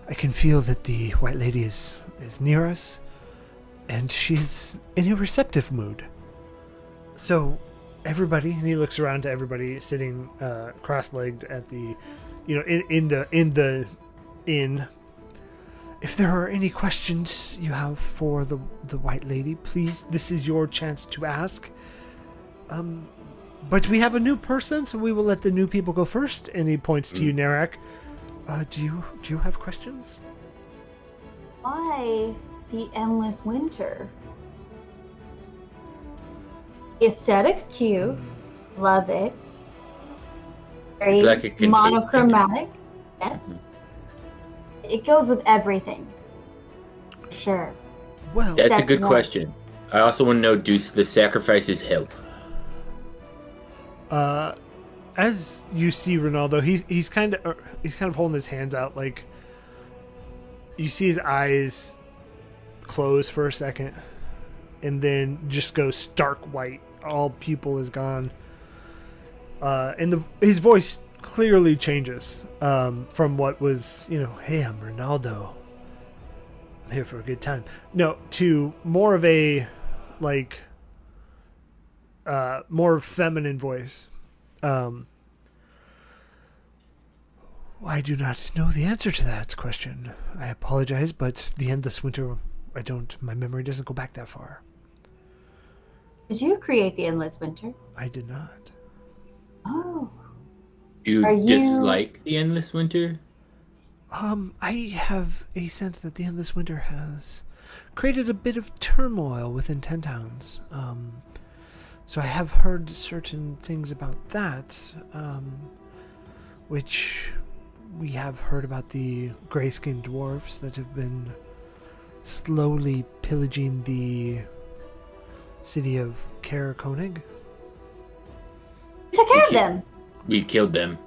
I can feel that the white lady is near us, and she's in a receptive mood. So, everybody, and he looks around to everybody sitting cross-legged at the, in the inn. If there are any questions you have for the white lady, please, this is your chance to ask. But we have a new person, so we will let the new people go first. And he points to you, Narak. Do you have questions? Why the endless winter? Aesthetics cute. Love it. Very It's like a container. monochromatic. Yes. It goes with everything. Sure. Well, That's a That's good one. question. I also want to know, do the sacrifices help? as you see Ronaldo, he's kind of holding his hands out, like you see his eyes close for a second, and then just go stark white. All pupil is gone, and his voice clearly changes from what was, hey, I'm Ronaldo. I'm here for a good time. No, to more of a more feminine voice. I do not know the answer to that question. I apologize, but the endless winter, my memory doesn't go back that far. Did you create the endless winter? I did not. Oh. You Are you- dislike the endless winter? I have a sense that the endless winter has created a bit of turmoil within 10 towns. So I have heard certain things about that, which we have heard about the gray-skinned dwarves that have been slowly pillaging the city of Karakonig. Took care of them. We killed them.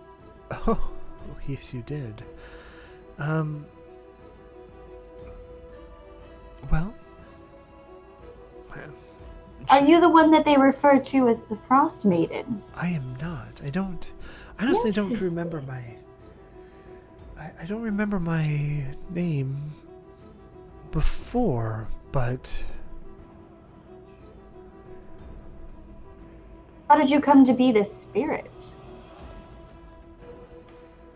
Oh, yes, you did. Well, Are you the one that they refer to as the Frostmaiden? I am not. I honestly don't Yes. remember I don't remember my name before, but How did you come to be this spirit?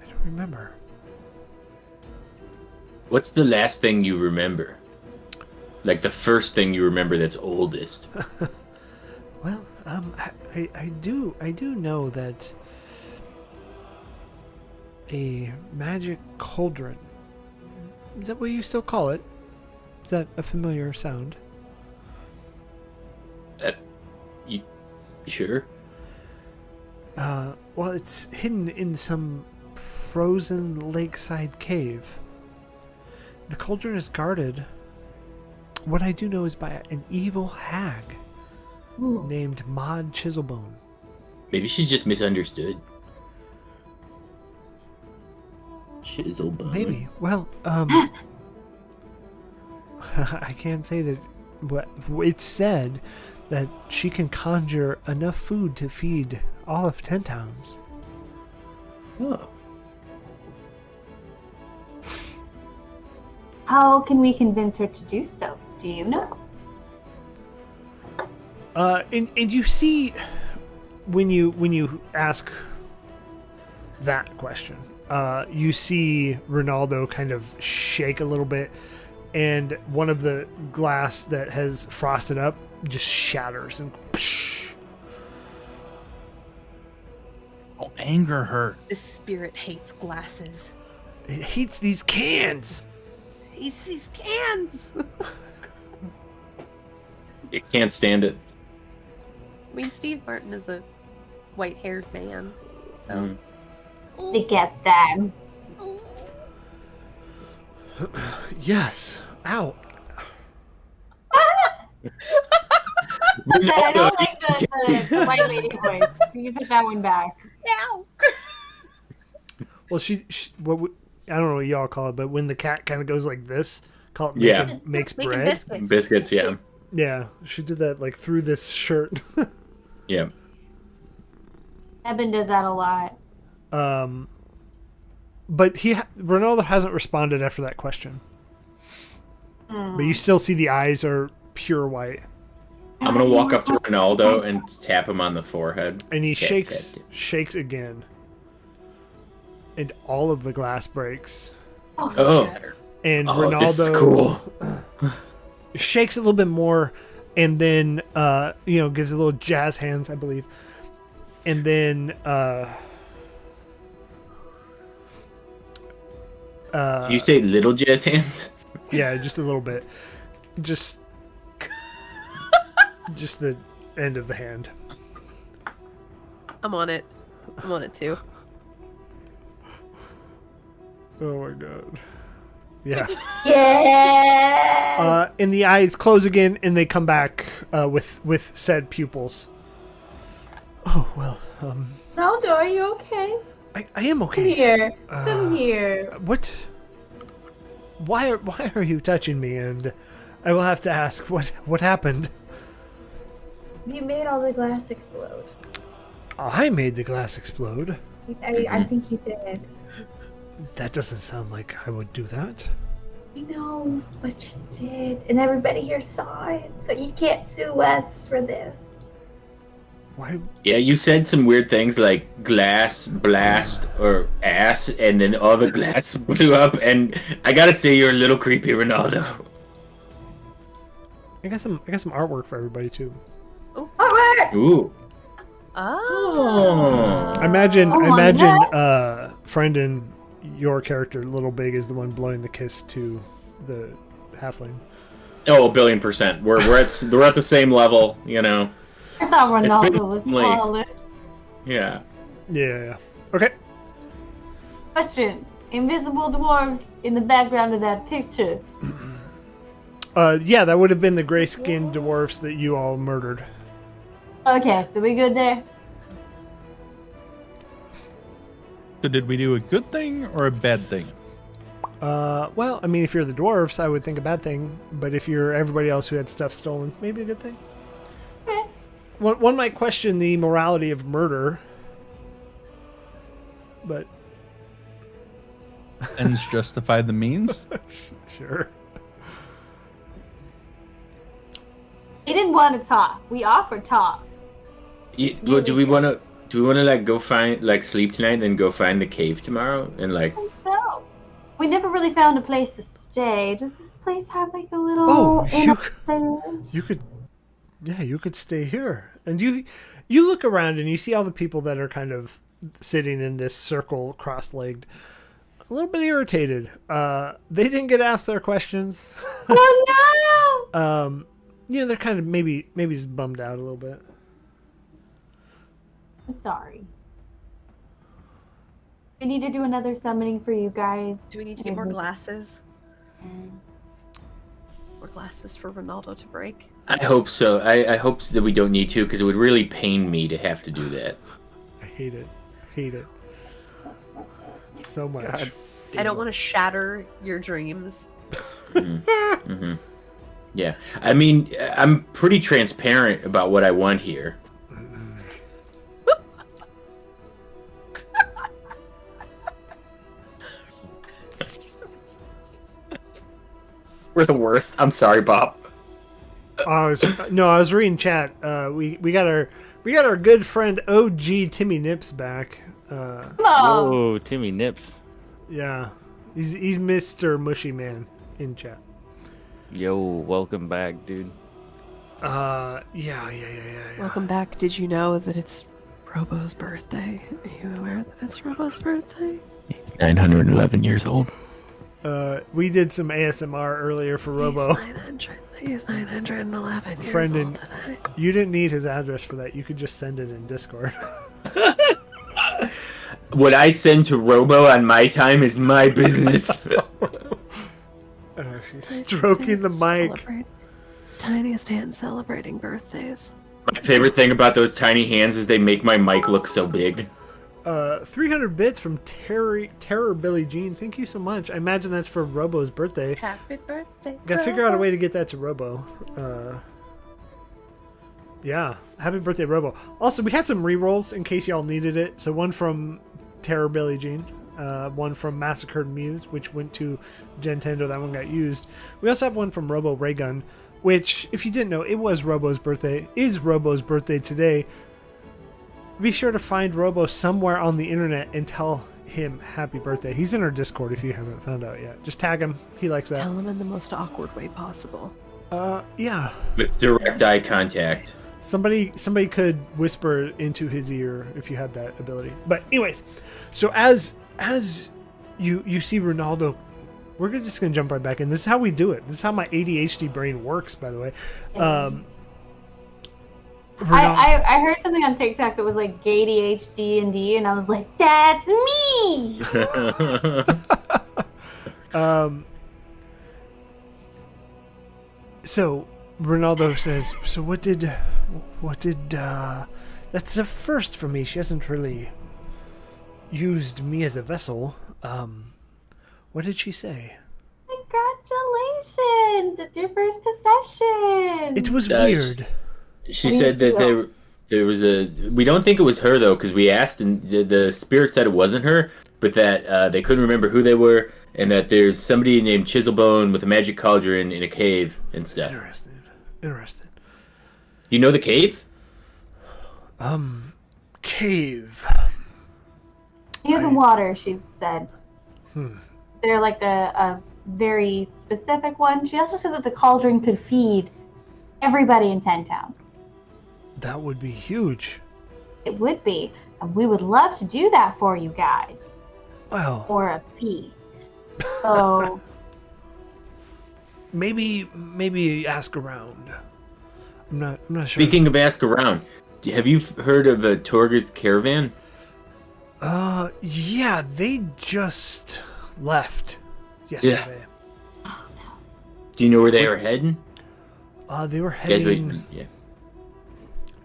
I don't remember. What's the last thing you remember? Like the first thing you remember that's oldest. Well, I do know that a magic cauldron. Is that what you still call it? Is that a familiar sound? You sure? Well, it's hidden in some frozen lakeside cave. The cauldron is guarded. What I do know is by an evil hag named Maud Chiselbone. Maybe she's just misunderstood. Chiselbone. Maybe. Well, I can't say that. But it's said that she can conjure enough food to feed all of 10 towns. Oh. How can we convince her to do so? Do you know? And you see, when you ask that question, you see Ronaldo kind of shake a little bit, and one of the glass that has frosted up just shatters and. Don't anger her. This spirit hates glasses. It hates these cans. Hates these cans. It can't stand it. I mean, Steve Martin is a white-haired man. So. To get them. Yes. Ow. I don't like the white lady voice. You can put that one back. Ow. Well, she what I don't know what y'all call it, but when the cat kind of goes like this, call it Yeah. makes Making bread. biscuits. Biscuits, yeah. Yeah, she did that like through this shirt. Yeah. Eben does that a lot. But Ronaldo hasn't responded after that question. But you still see the eyes are pure white, I'm gonna walk up to Ronaldo and tap him on the forehead. and he Tap, shakes tap, tap. shakes again, and all of the glass breaks. Oh, And oh, this is Ronaldo cool. shakes a little bit more, and then gives a little jazz hands, I believe, and then You say little jazz hands? yeah, just a little bit, just the end of the hand. I'm on it. I'm on it too. Oh my god. Yeah. Yeah. And the eyes close again, and they come back with said pupils. Oh well. Ronaldo, are you okay? I am okay. Come here. Come here. What? Why are you touching me? And I will have to ask what happened. You made all the glass explode. I made the glass explode. I think you did. That doesn't sound like I would do that. I know, but you did, and everybody here saw it, so you can't sue us for this. Why? Yeah, you said some weird things like glass, blast, or ass, and then all the glass blew up, and I gotta say you're a little creepy, Ronaldo. I got some artwork for everybody too. Alright! Ooh. Oh. I imagine no. friend and your character, Little Big, is the one blowing the kiss to the halfling. Oh, 1,000,000,000%. We're at the same level, you know. I thought It's been Ronaldo was late. taller. Yeah. Yeah. Okay. Question. Invisible dwarves in the background of that picture. Yeah, that would have been the gray-skinned dwarfs that you all murdered. Okay, so we good there? So did we do a good thing or a bad thing? Well, I mean, if you're the dwarfs, I would think a bad thing. But if you're everybody else who had stuff stolen, maybe a good thing. Okay. One might question the morality of murder, but Ends justify the means? sure. They didn't want to talk. We offered talk. Well, do we wanna like go find like sleep tonight, and then go find the cave tomorrow, and like? So, we never really found a place to stay. Does this place have like a little Oh, inn you could, yeah, you could stay here. And you look around and you see all the people that are kind of sitting in this circle, cross-legged, a little bit irritated. They didn't get asked their questions. Oh no! You know, they're kind of maybe just bummed out a little bit. I'm sorry. We need to do another summoning for you guys. Do we need to get more glasses? More glasses for Ronaldo to break? I hope so. I hope that we don't need to, because it would really pain me to have to do that. I hate it. Hate it. So much. God. I don't want to shatter your dreams. Mm-hmm. Yeah, I mean, I'm pretty transparent about what I want here. We're the worst. I'm sorry, Bob. I was reading chat. We got our good friend OG Timmy Nips back. Come on! Whoa, Timmy Nips. Yeah, he's Mr. Mushy Man in chat. Yo, welcome back, dude. Yeah. Welcome back. Did you know that it's Robo's birthday? Are you aware that it's Robo's birthday? He's 911 years old. We did some ASMR earlier for Robo. He's 911 years Friend, old today. you didn't need his address for that. You could just send it in Discord. What I send to Robo on my time is my business. Stroking the mic. Tiniest hand celebrating birthdays. My favorite thing about those tiny hands is they make my mic look so big. 300 bits from Terror Billy Jean. Thank you so much. I imagine that's for Robo's birthday. Happy birthday. Gotta figure out a way to get that to Robo. Yeah, happy birthday, Robo. Also, we had some rerolls in case y'all needed it. So one from Terror Billy Jean, one from Massacred Muse, which went to Gentendo. That one got used. We also have one from Robo Raygun, which, if you didn't know, it was Robo's birthday. Is Robo's birthday today. Be sure to find Robo somewhere on the internet and tell him happy birthday. He's in our Discord if you haven't found out yet. Just tag him. He likes that. Tell him in the most awkward way possible. Yeah. With direct eye contact. Somebody could whisper into his ear if you had that ability. But anyways, so as you see Ronaldo, we're just gonna jump right back in. This is how we do it. This is how my ADHD brain works, by the way. I heard something on TikTok that was like gay ADHD and D, and I was like, that's me. So Ronaldo says, so what did that's a first for me. She hasn't really used me as a vessel. What did she say? Congratulations! It's your first possession. It was weird. She said that there was a. We don't think it was her though, because we asked and the spirit said it wasn't her, but that they couldn't remember who they were, and that there's somebody named Chiselbone with a magic cauldron in a cave and stuff. Interesting. You know the cave? Cave. Near the water, she said. They're like a very specific one. She also said that the cauldron could feed everybody in Ten Town. That would be huge. It would be. And we would love to do that for you guys. Well. For a fee. So maybe ask around. I'm not sure. Speaking of ask around, have you heard of a Torger's caravan? Yeah, they just left yesterday. Yeah. Do you know where they were heading? They were heading. Yeah.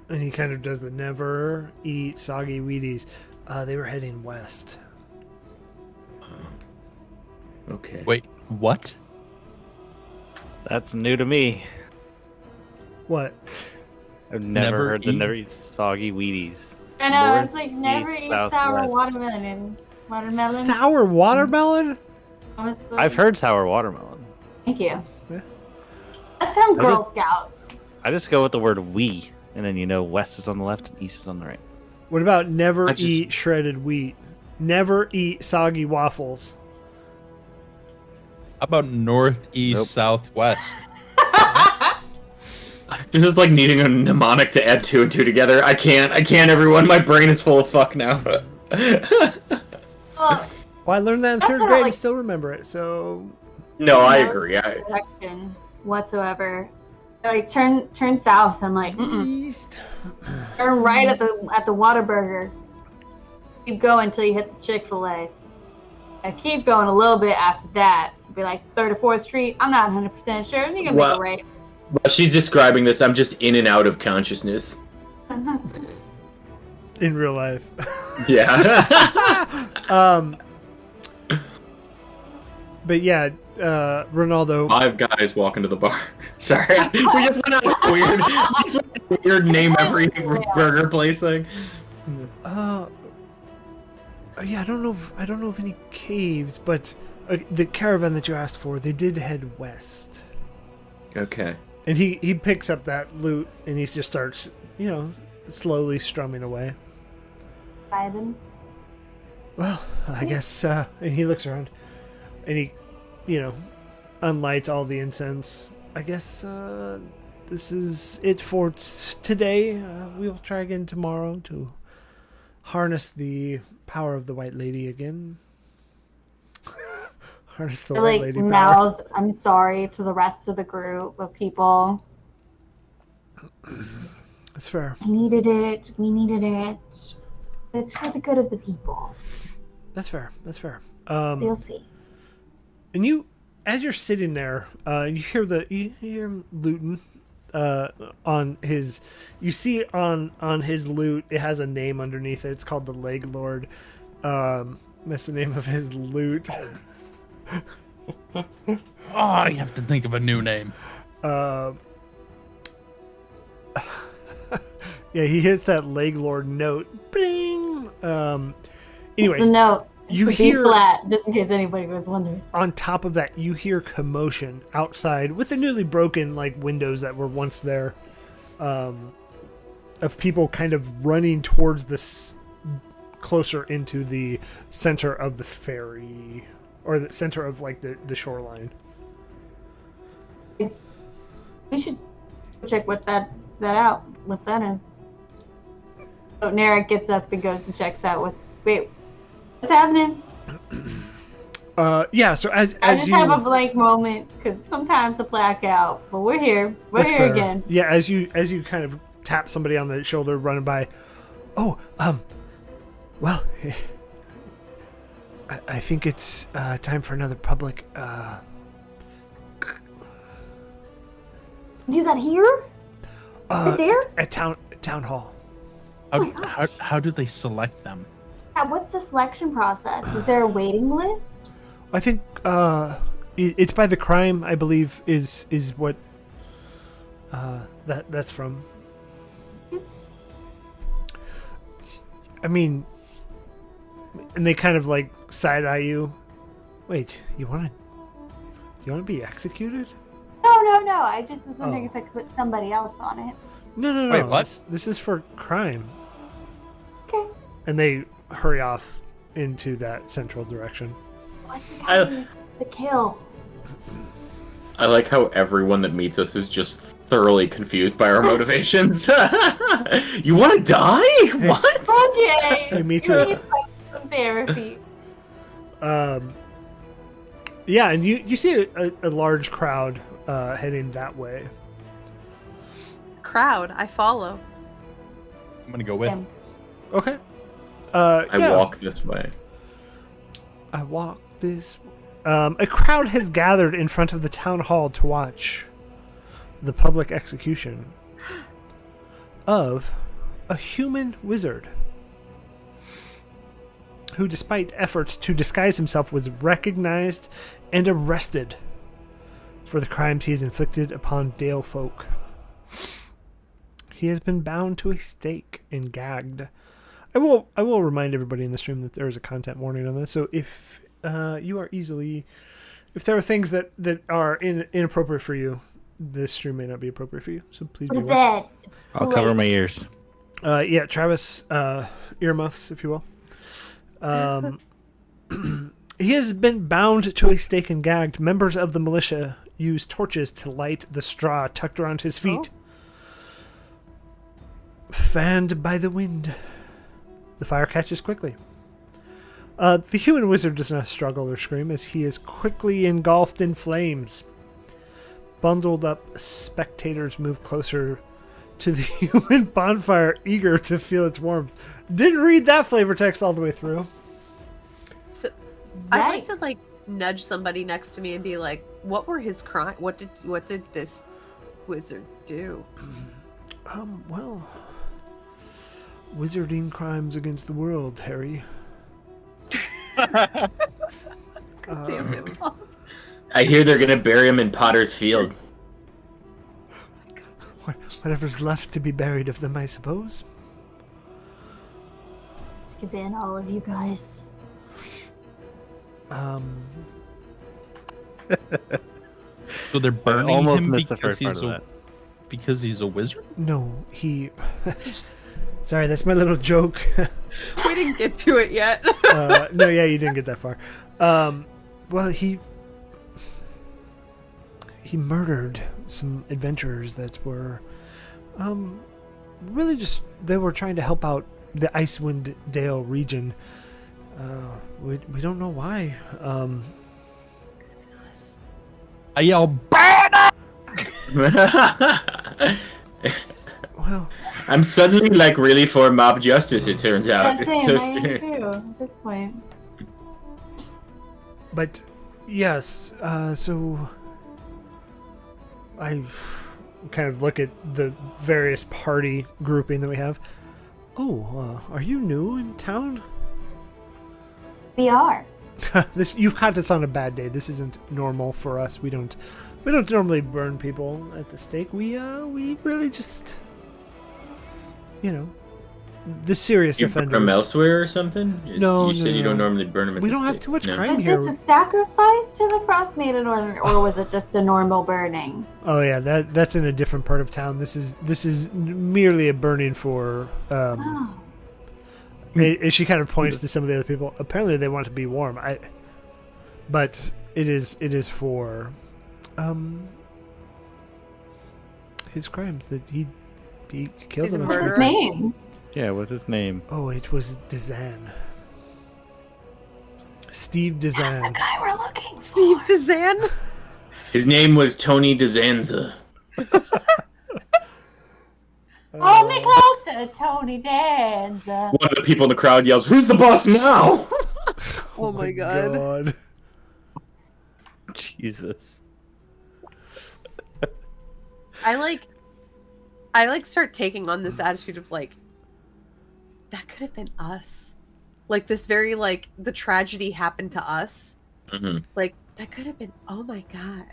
And he kind of does the never eat soggy Wheaties. They were heading west. Okay. Wait, what? That's new to me. What? I've never heard the never eat soggy Wheaties. I know, North, it's like never eat south, sour west. watermelon. Watermelon? Sour watermelon? I've heard sour watermelon. Thank you. Yeah. That's from Girl Scouts. I just go with the word we, and then west is on the left and east is on the right. What about never eat shredded wheat? Never eat soggy waffles. How about northeast, southwest? This is like needing a mnemonic to add 2 and 2 together. I can't, everyone. My brain is full of fuck now. Well, I learned that in That's 3rd not grade like- and still remember it, so... No, I no agree. direction whatsoever. They're like turn south. I'm like, East. turn right at the Whataburger. Keep going until you hit the Chick-fil-A. I keep going a little bit after that. Be like 3rd or 4th Street. I'm not 100% sure. You can make it right. While she's describing this, I'm just in and out of consciousness. In real life. Yeah. But yeah, Ronaldo... 5 guys walk into the bar. Sorry. We just went on a weird name every burger place thing. Yeah, I don't know of any caves, but the caravan that you asked for, they did head west. Okay. And he picks up that loot and he just starts, slowly strumming away. Vibing. Well, I guess, and he looks around and he, unlights all the incense. I guess this is it for today. We'll try again tomorrow to harness the power of the White Lady again. Harness the White Lady power. Mouth, I'm sorry to the rest of the group of people. That's fair. We needed it. It's for the good of the people. That's fair. You'll see. And you, as you're sitting there, you hear Luton on his. You see on his lute, it has a name underneath it. It's called the Leg Lord. That's the name of his lute. Oh, you have to think of a new name. Yeah, he hits that Leg Lord note. Bling. Anyways, it's a note. You it's a hear flat, just in case anybody was wondering. On top of that, you hear commotion outside with the newly broken windows that were once there, of people kind of running towards this closer into the center of the ferry, or the center of the shoreline. We should check what that is. So Narek gets up and goes and checks out what's happening. Yeah. So as I just you have a blank moment because sometimes I black out, but we're here. We're here again. Yeah. As you kind of tap somebody on the shoulder running by. Oh, well, I think it's time for another public. Do that here? Right there? At town hall. How do they select them? Yeah, what's the selection process? Is there a waiting list? I think it's by the crime. I believe is what that's from. I mean, and they kind of like side eye you. Wait, you want to be executed? No. I just was wondering if I could put somebody else on it. No. Wait, what? This is for crime. Okay. And they hurry off into that central direction. What's the guy who's to kill? I like how everyone that meets us is just thoroughly confused by our motivations. You want to die? What? Okay. Hey, me You too. need some therapy. Yeah, and you see a large crowd heading that way. Crowd, I follow. I'm gonna go with. Him. Okay. I walk this way. I walk this. A crowd has gathered in front of the town hall to watch the public execution of a human wizard who, despite efforts to disguise himself, was recognized and arrested for the crimes he has inflicted upon Dale folk. He has been bound to a stake and gagged. I will remind everybody in the stream that there is a content warning on this. So if if there are things that are inappropriate for you, this stream may not be appropriate for you. So please be aware. I'll cover my ears. Yeah, Travis, earmuffs, if you will. He has been bound to a stake and gagged. Members of the militia use torches to light the straw tucked around his feet. Fanned by the wind, the fire catches quickly. The human wizard does not struggle or scream as he is quickly engulfed in flames. Bundled up, spectators move closer to the human bonfire, eager to feel its warmth. Didn't read that flavor text all the way through. So I'd like to nudge somebody next to me and be like, "What were his crime? What did this wizard do?" Well, wizarding crimes against the world, Harry. God damn it, Paul. I hear they're gonna bury him in Potter's Field. Whatever's left to be buried of them, I suppose. Skip in, all of you guys. So they're burning almost him missed the first because part of because he's a wizard? No, he... Sorry, that's my little joke. We didn't get to it yet. No, yeah, you didn't get that far. Well, he murdered some adventurers that were really just... They were trying to help out the Icewind Dale region. We don't know why. I yell, "Burn up!" Well, I'm suddenly really for mob justice. It turns out. That's It's it, so I am scary. too, at this point. but yes, so I kind of look at the various party grouping that we have. Oh, are you new in town? We are. You've caught us on a bad day. This isn't normal for us. We don't normally burn people at the stake. We really just, the serious You burn offenders. them elsewhere or something? No, You said you don't no. normally burn them. At We the don't have stake. too much No. crime Was here. this a sacrifice to the Frostmaiden, or was it just a normal burning? Oh yeah, that's in a different part of town. This is merely a burning for. Oh. She kind of points to some of the other people. Apparently, they want to be warm. But it is for, his crimes that he killed He's a them. What's his murderer. name? Yeah, what's his name? Oh, it was Dezan. Steve Dezan. Guy we're looking for. Steve Dezan? His name was Tony DeZanza. Hold me closer, Tony Danza. One of the people in the crowd yells, "Who's the boss now?" Oh my god. Jesus. I start taking on this attitude of like, that could have been us. Like this very like the tragedy happened to us. Mm-hmm. Like that could have been. Oh my god.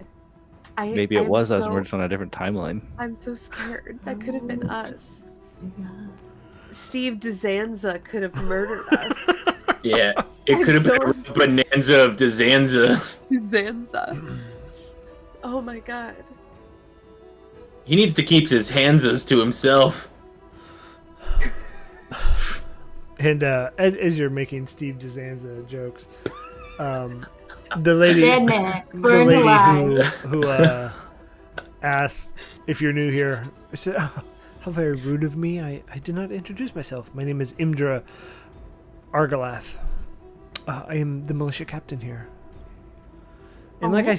Maybe it was us and we're just on a different timeline. I'm so scared. That could have been us. Steve DeZanza could have murdered us. Yeah, it could have been a bonanza of DeZanza. DeZanza. Oh my god. He needs to keep his handsas to himself. And as you're making Steve DeZanza jokes, the lady who asked if you're new here, I said, oh, how very rude of me. I did not introduce myself. My name is Imdra Argalath. I am the militia captain here. And like I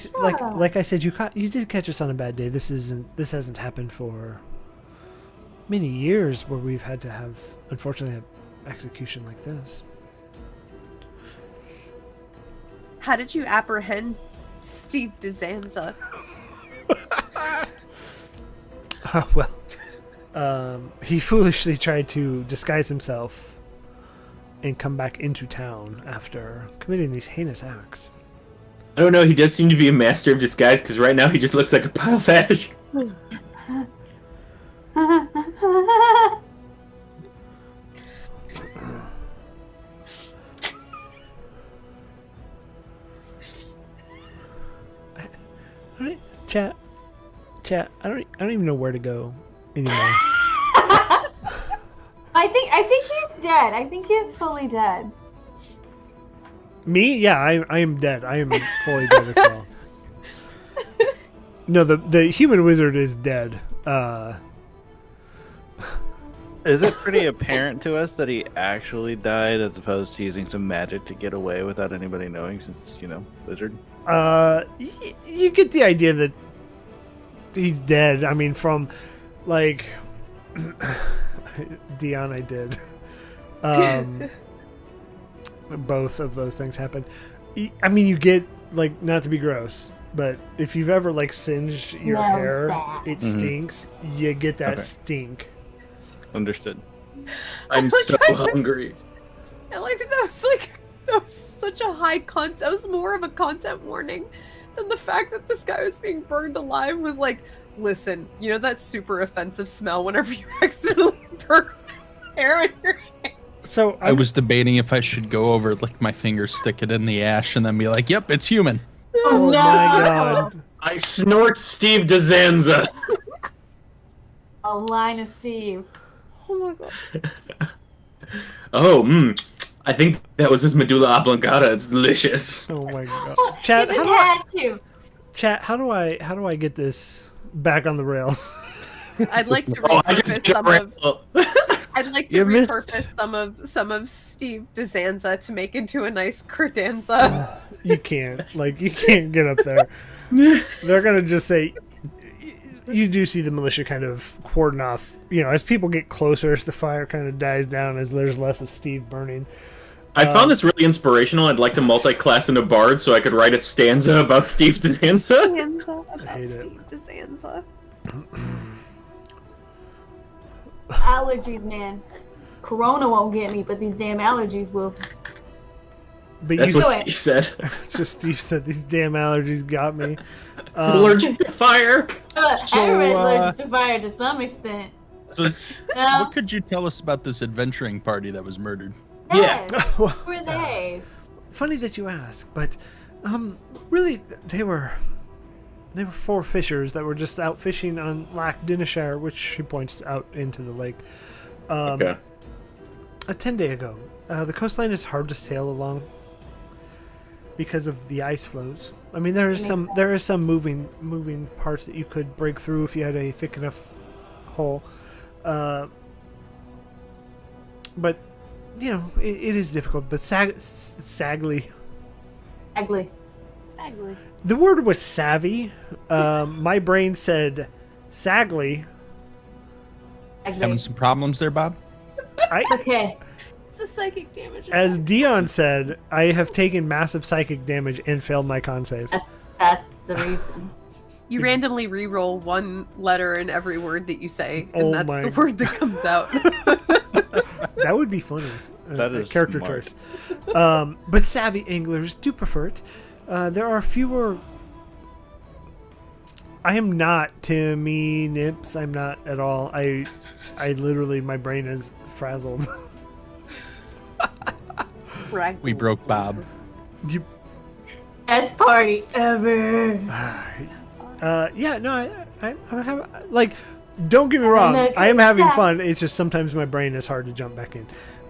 said, you did catch us on a bad day. This hasn't happened for many years where we've had to have, unfortunately, an execution like this. How did you apprehend Steve DeZanza? He foolishly tried to disguise himself and come back into town after committing these heinous acts. I don't know, he does seem to be a master of disguise, because right now he just looks like a pile of ash. Chat, I don't even know where to go anymore. I think he's dead. I think he's fully dead. Me? Yeah, I am dead. I am fully dead as well. No, the human wizard is dead. Is it pretty apparent to us that he actually died as opposed to using some magic to get away without anybody knowing since, wizard? You get the idea that he's dead. I mean, from, like, Dion, I did. Both of those things happen. I mean, you get, like, not to be gross, but if you've ever, like, singed your hair, it stinks. You get that stink. Understood. I'm so hungry. I like that was such a high content. That was more of a content warning than the fact that this guy was being burned alive was like, listen, you know that super offensive smell whenever you accidentally burn hair in your hair? So I was debating if I should go over, lick my finger, stick it in the ash, and then be like, yep, it's human. Oh my god. I snort Steve DeZanza. A line of Steve. Oh my god. I think that was his medulla oblongata. It's delicious. Oh my god. Chat, how do I get this back on the rails? I'd like to repurpose some of Steve DeZanza to make into a nice credenza. You can't get up there. They're gonna just say. You do see the militia kind of cordon off, as people get closer, as the fire kind of dies down, as there's less of Steve burning. I found this really inspirational. I'd like to multi-class into Bard so I could write a stanza about Steve DeZanza. Steve DeZanza. Allergies, man. Corona won't get me, but these damn allergies will. But That's what Steve said. That's what Steve said. These damn allergies got me. He's allergic to fire. Everybody's allergic to fire to some extent. So, what could you tell us about this adventuring party that was murdered? Yeah. Who were they? Funny that you ask, but really, they were 4 fishers that were just out fishing on Loch Dinishire, which she points out into the lake. Okay. A 10-day ago. The coastline is hard to sail along because of the ice floes. I mean, there is some moving parts that you could break through if you had a thick enough hole. But it is difficult. But sagly. The word was savvy. My brain said sagly. Having some problems there, Bob? Okay. The psychic damage. As Dion said, I have taken massive psychic damage and failed my con save. That's the reason. You randomly re-roll one letter in every word that you say, and Oh that's my- the word that comes out. That would be funny. That is character smart. choice. But savvy anglers do prefer it. There are fewer. I am not Timmy Nips. I'm not at all. I literally, my brain is frazzled. We broke Bob. You, Best party ever. yeah, no, I'm having, like, don't get me wrong. I am having fun. It's just sometimes my brain is hard to jump back in.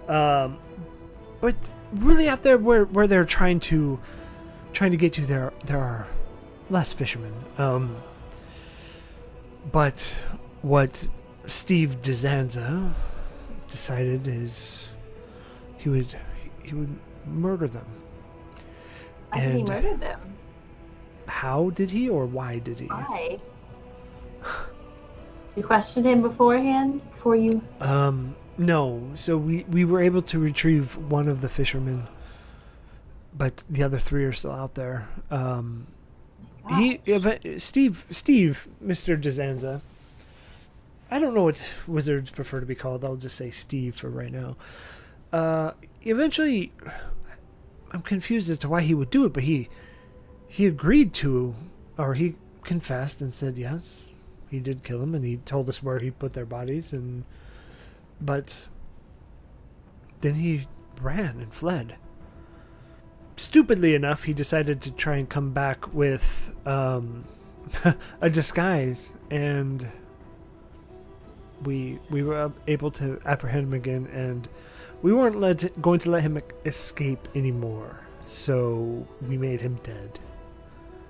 But really out there where they're trying to get to, there are less fishermen. But what Steve DeZanza decided is he would murder them. Why did he murder them? How did he, or why did he? Why? You questioned him beforehand? Before you... No. So we were able to retrieve one of the fishermen, but the other three are still out there. Steve, Mr. DeZanza. I don't know what wizards prefer to be called. I'll just say Steve for right now. Eventually, I'm confused as to why he would do it, but he agreed to, or he confessed and said yes, he did kill him, and he told us where he put their bodies, but then he ran and fled. Stupidly enough, he decided to try and come back with a disguise, and we were able to apprehend him again, and we weren't going to let him escape anymore, so we made him dead.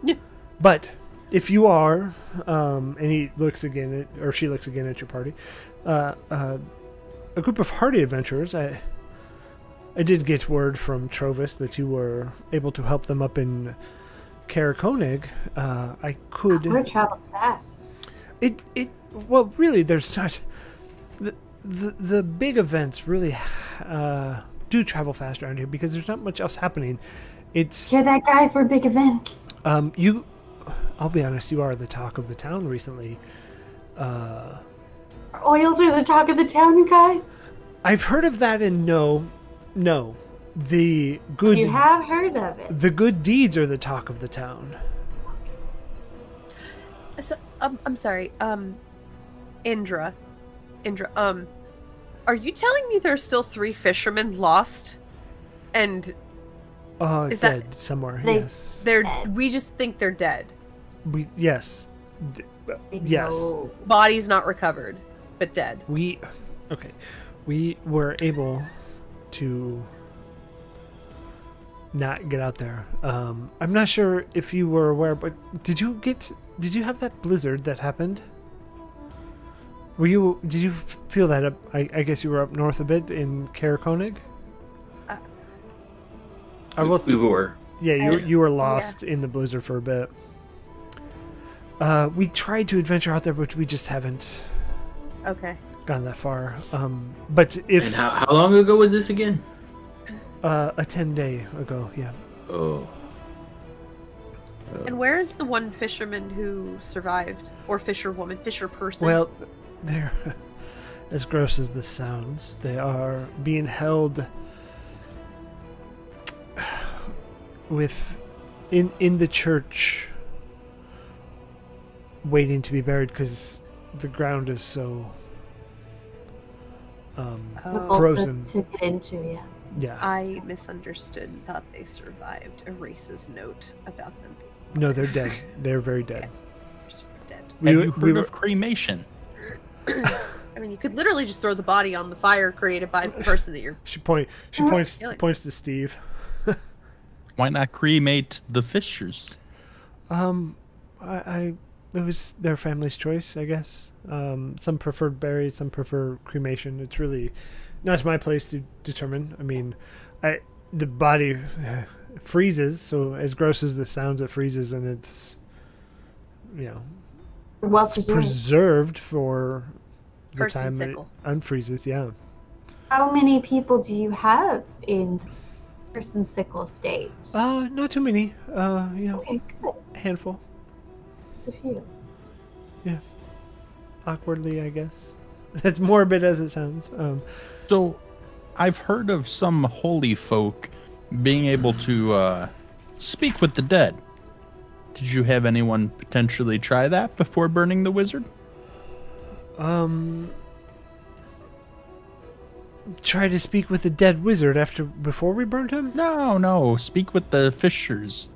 Yeah. But if you are, and he looks again at, or she looks again at your party, a group of hardy adventurers, I did get word from Trovis that you were able to help them up in Karakonig. I could. Word travels fast. Well, really, there's not. The big events really do travel fast around here because there's not much else happening. It's. You're that guy for big events. I'll be honest, you are the talk of the town recently. Oils are the talk of the town, you guys. I've heard of that, and no, the good. You have heard of it. The good deeds are the talk of the town. So, I'm sorry, Indra, are you telling me there's still 3 fishermen lost? And is dead somewhere? Yes. We just think they're dead. Yes. Yes. No. Bodies not recovered, but dead. We were able to not get out there. I'm not sure if you were aware, but did you have that blizzard that happened? Did you feel that up? I guess you were up north a bit in Karakonig? We were. Yeah, you were lost in the blizzard for a bit. We tried to adventure out there, but we just haven't gone that far. But if And how long ago was this again? a 10-day ago, yeah. Oh. And where is the one fisherman who survived, or fisher person? Well, they're as gross as this sounds. They are being held in the church, waiting to be buried because the ground is so frozen. To get into, yeah. Yeah. I misunderstood. Thought they survived. Erases note about them. No, they're dead. They're very dead. They're super dead. Have you heard of cremation? I mean, you could literally just throw the body on the fire created by the person that you're. She points to Steve. Why not cremate the fishers? It was their family's choice, I guess. Some preferred buried, some prefer cremation. It's really not my place to determine. I mean, the body freezes, so as gross as this sounds, it freezes, and it's Well preserved for the Person time sickle. it unfreezes. Yeah. How many people do you have in person sickle state? Not too many. Okay, good. A handful. Just a few. Awkwardly, I guess. As morbid as it sounds. So, I've heard of some holy folk being able to speak with the dead. Did you have anyone potentially try that before burning the wizard? Try to speak with the dead wizard before we burned him? No. Speak with the fishers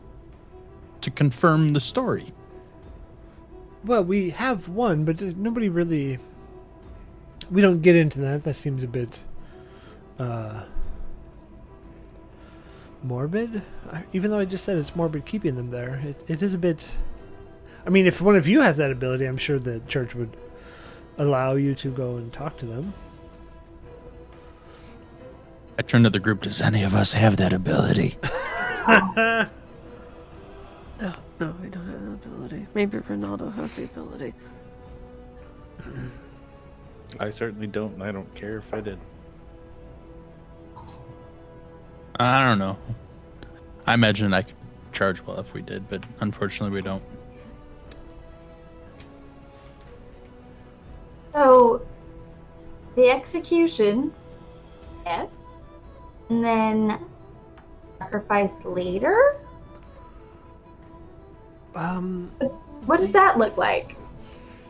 to confirm the story. Well, we have one, but nobody really... We don't get into that. That seems a bit... morbid? Even though I just said it's morbid keeping them there, it is a bit... I mean, if one of you has that ability, I'm sure the church would allow you to go and talk to them. I turn to the group. Does any of us have that ability? Oh, no, I don't have the ability. Maybe Ronaldo has the ability. I certainly don't, and I don't care if I did. I don't know. I imagine I could charge well if we did, but unfortunately we don't. So, the execution, yes. And then sacrifice later? What does that look like?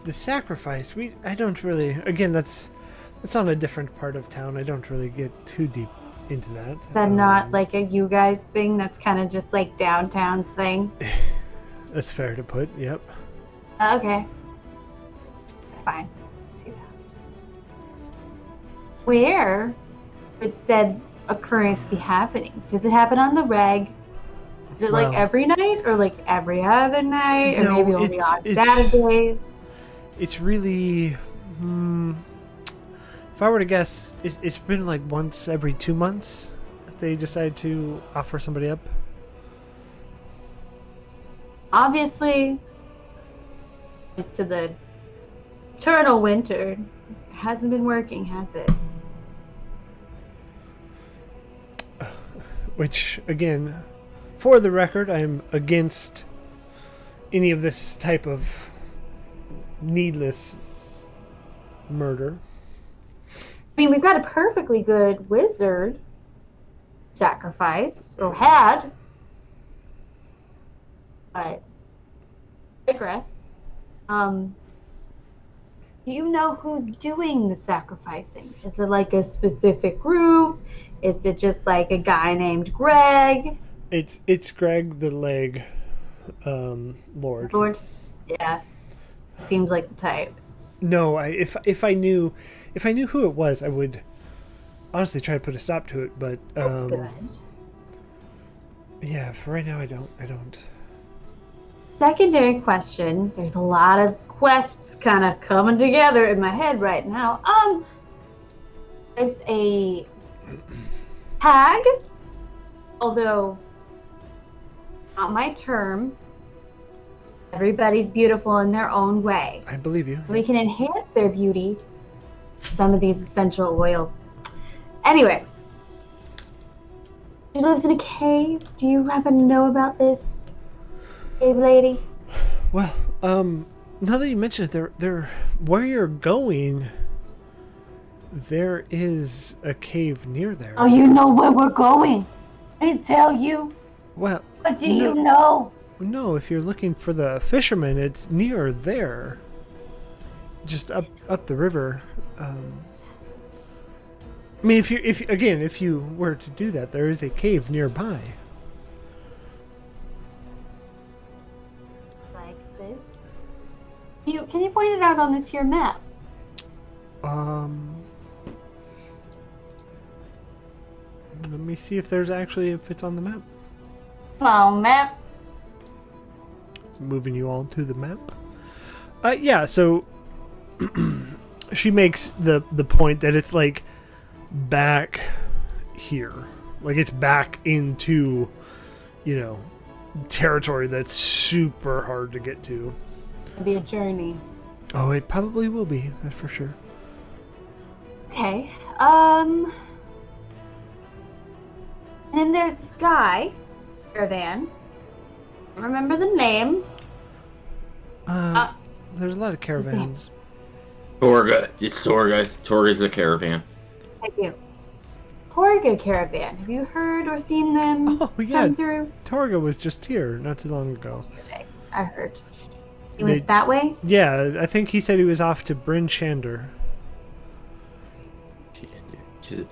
The sacrifice, I don't really... Again, that's on a different part of town. I don't really get too deep into that. Is that not like a you guys thing? That's kind of just like downtown's thing? That's fair to put, yep. Okay. That's fine. I see that. Where would said occurrence be happening? Does it happen on the reg? Is it like every night or like every other night? Or No, maybe only on Saturdays? It's really... if I were to guess, it's been like once every 2 months that they decide to offer somebody up. Obviously, it's to the eternal winter. It hasn't been working, has it? Which, again, for the record, I'm against any of this type of needless murder. I mean, we've got a perfectly good wizard sacrifice, or had. But digress. Do you know who's doing the sacrificing? Is it like a specific group? Is it just like a guy named Greg? It's Greg the Leg Lord. Lord? Yeah. Seems like the type. No, if I knew who it was, I would honestly try to put a stop to it, but That's good. yeah, for right now I don't. Secondary question. There's a lot of quests kind of coming together in my head right now. There's a tag, although not my term. Everybody's beautiful in their own way. I believe you. We can enhance their beauty with some of these essential oils. Anyway, she lives in a cave. Do you happen to know about this cave lady? Well, now that you mention it, there, where you're going, there is a cave near there. Oh, you know where we're going. I didn't tell you. Well, What do you know? No, if you're looking for the fisherman, it's near there. Just up the river. I mean, if you were to do that, there is a cave nearby. Like this? Can you point it out on this here map? Let me see if it's on the map. Come on, map. Moving you all to the map. Yeah, so she makes the point that it's like back here. Like it's back into, territory that's super hard to get to. It'll be a journey. Oh, it probably will be, that's for sure. Okay. And then there's this guy, caravan. I don't remember the name. There's a lot of caravans. Torga. It's Torga. Torga's the caravan. Thank you. Torga caravan. Have you heard or seen them come through? Torga was just here not too long ago. I heard. He went that way? Yeah, I think he said he was off to Bryn Shander. To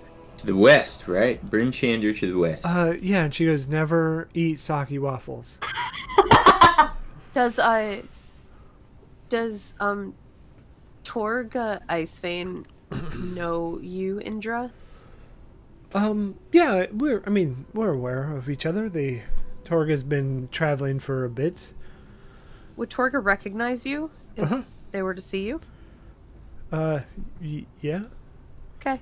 the west, right? Bryn Shander to the west. Yeah, and she goes, never eat sake waffles. Does Torga Icewind know you, Indra? Yeah, we're aware of each other. Torga's been traveling for a bit. Would Torga recognize you if they were to see you? Yeah. Okay.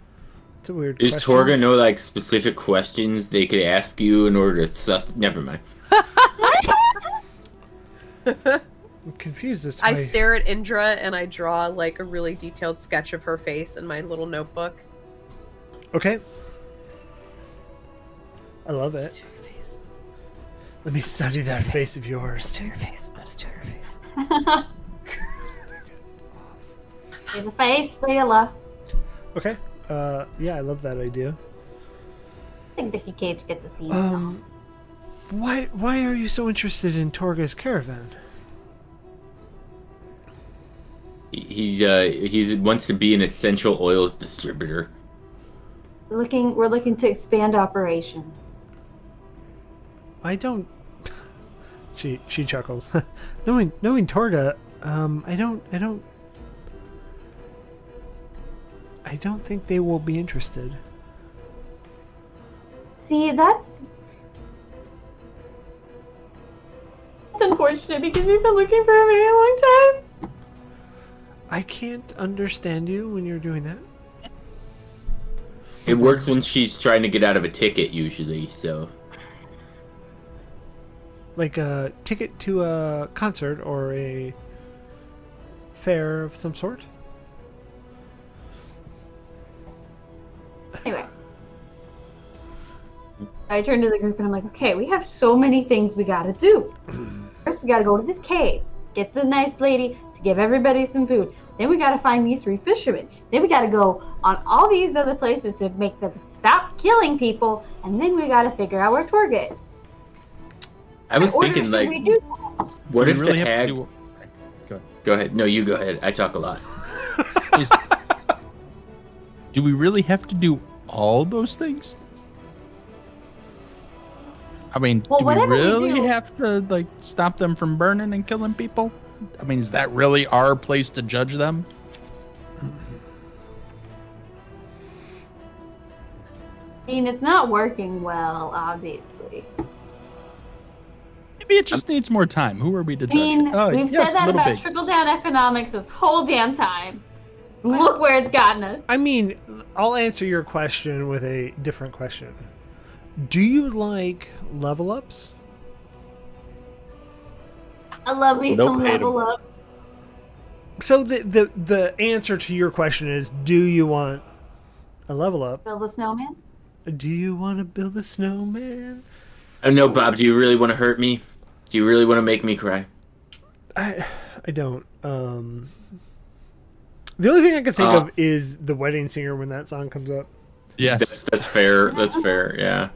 It's a weird Does question. Torga know, like, specific questions they could ask you in order to suss... Never mind. I'm confused as to I why- stare at Indra and I draw, like, a really detailed sketch of her face in my little notebook. Okay. I love it. Steal your face. Let me study that face of yours. Steal your face. I'm steal your face. He's a face stealer. Okay. Yeah, I love that idea. I think Vicky Cage gets a theme song. Why are you so interested in Torga's caravan? He wants to be an essential oils distributor. We're looking to expand operations. I don't. She chuckles. knowing Torga, I don't think they will be interested. See, that's unfortunate because we've been looking for a very long time. I can't understand you when you're doing that. It works when she's trying to get out of a ticket, usually, so... Like a ticket to a concert or a fair of some sort? Anyway. I turn to the group and I'm like, okay, we have so many things we gotta do. First, we gotta go to this cave, get the nice lady to give everybody some food. Then we gotta find these 3 fishermen. Then we gotta go on all these other places to make them stop killing people. And then we gotta figure out where Torga is. I was thinking, like, what if the hag... Go ahead. Go ahead. No, you go ahead. I talk a lot. Do we really have to do all those things? I mean, Well, do we whatever we really do- have to, like, stop them from burning and killing people? I mean, is that really our place to judge them? I mean, it's not working well, obviously. Maybe it just needs more time. Who are we to I judge? mean, we've yes, said that little about big. trickle-down economics this whole damn time. Look where it's gotten us. I mean, I'll answer your question with a different question. Do you like level ups? I love me Nope, some hate 'em. level up. So the answer to your question is, do you want a level up? Build a snowman. Do you want to build a snowman? I don't know, Bob. Do you really want to hurt me? Do you really want to make me cry? I don't. The only thing I can think of is the Wedding Singer when that song comes up. Yes. That's fair. That's fair. Yeah.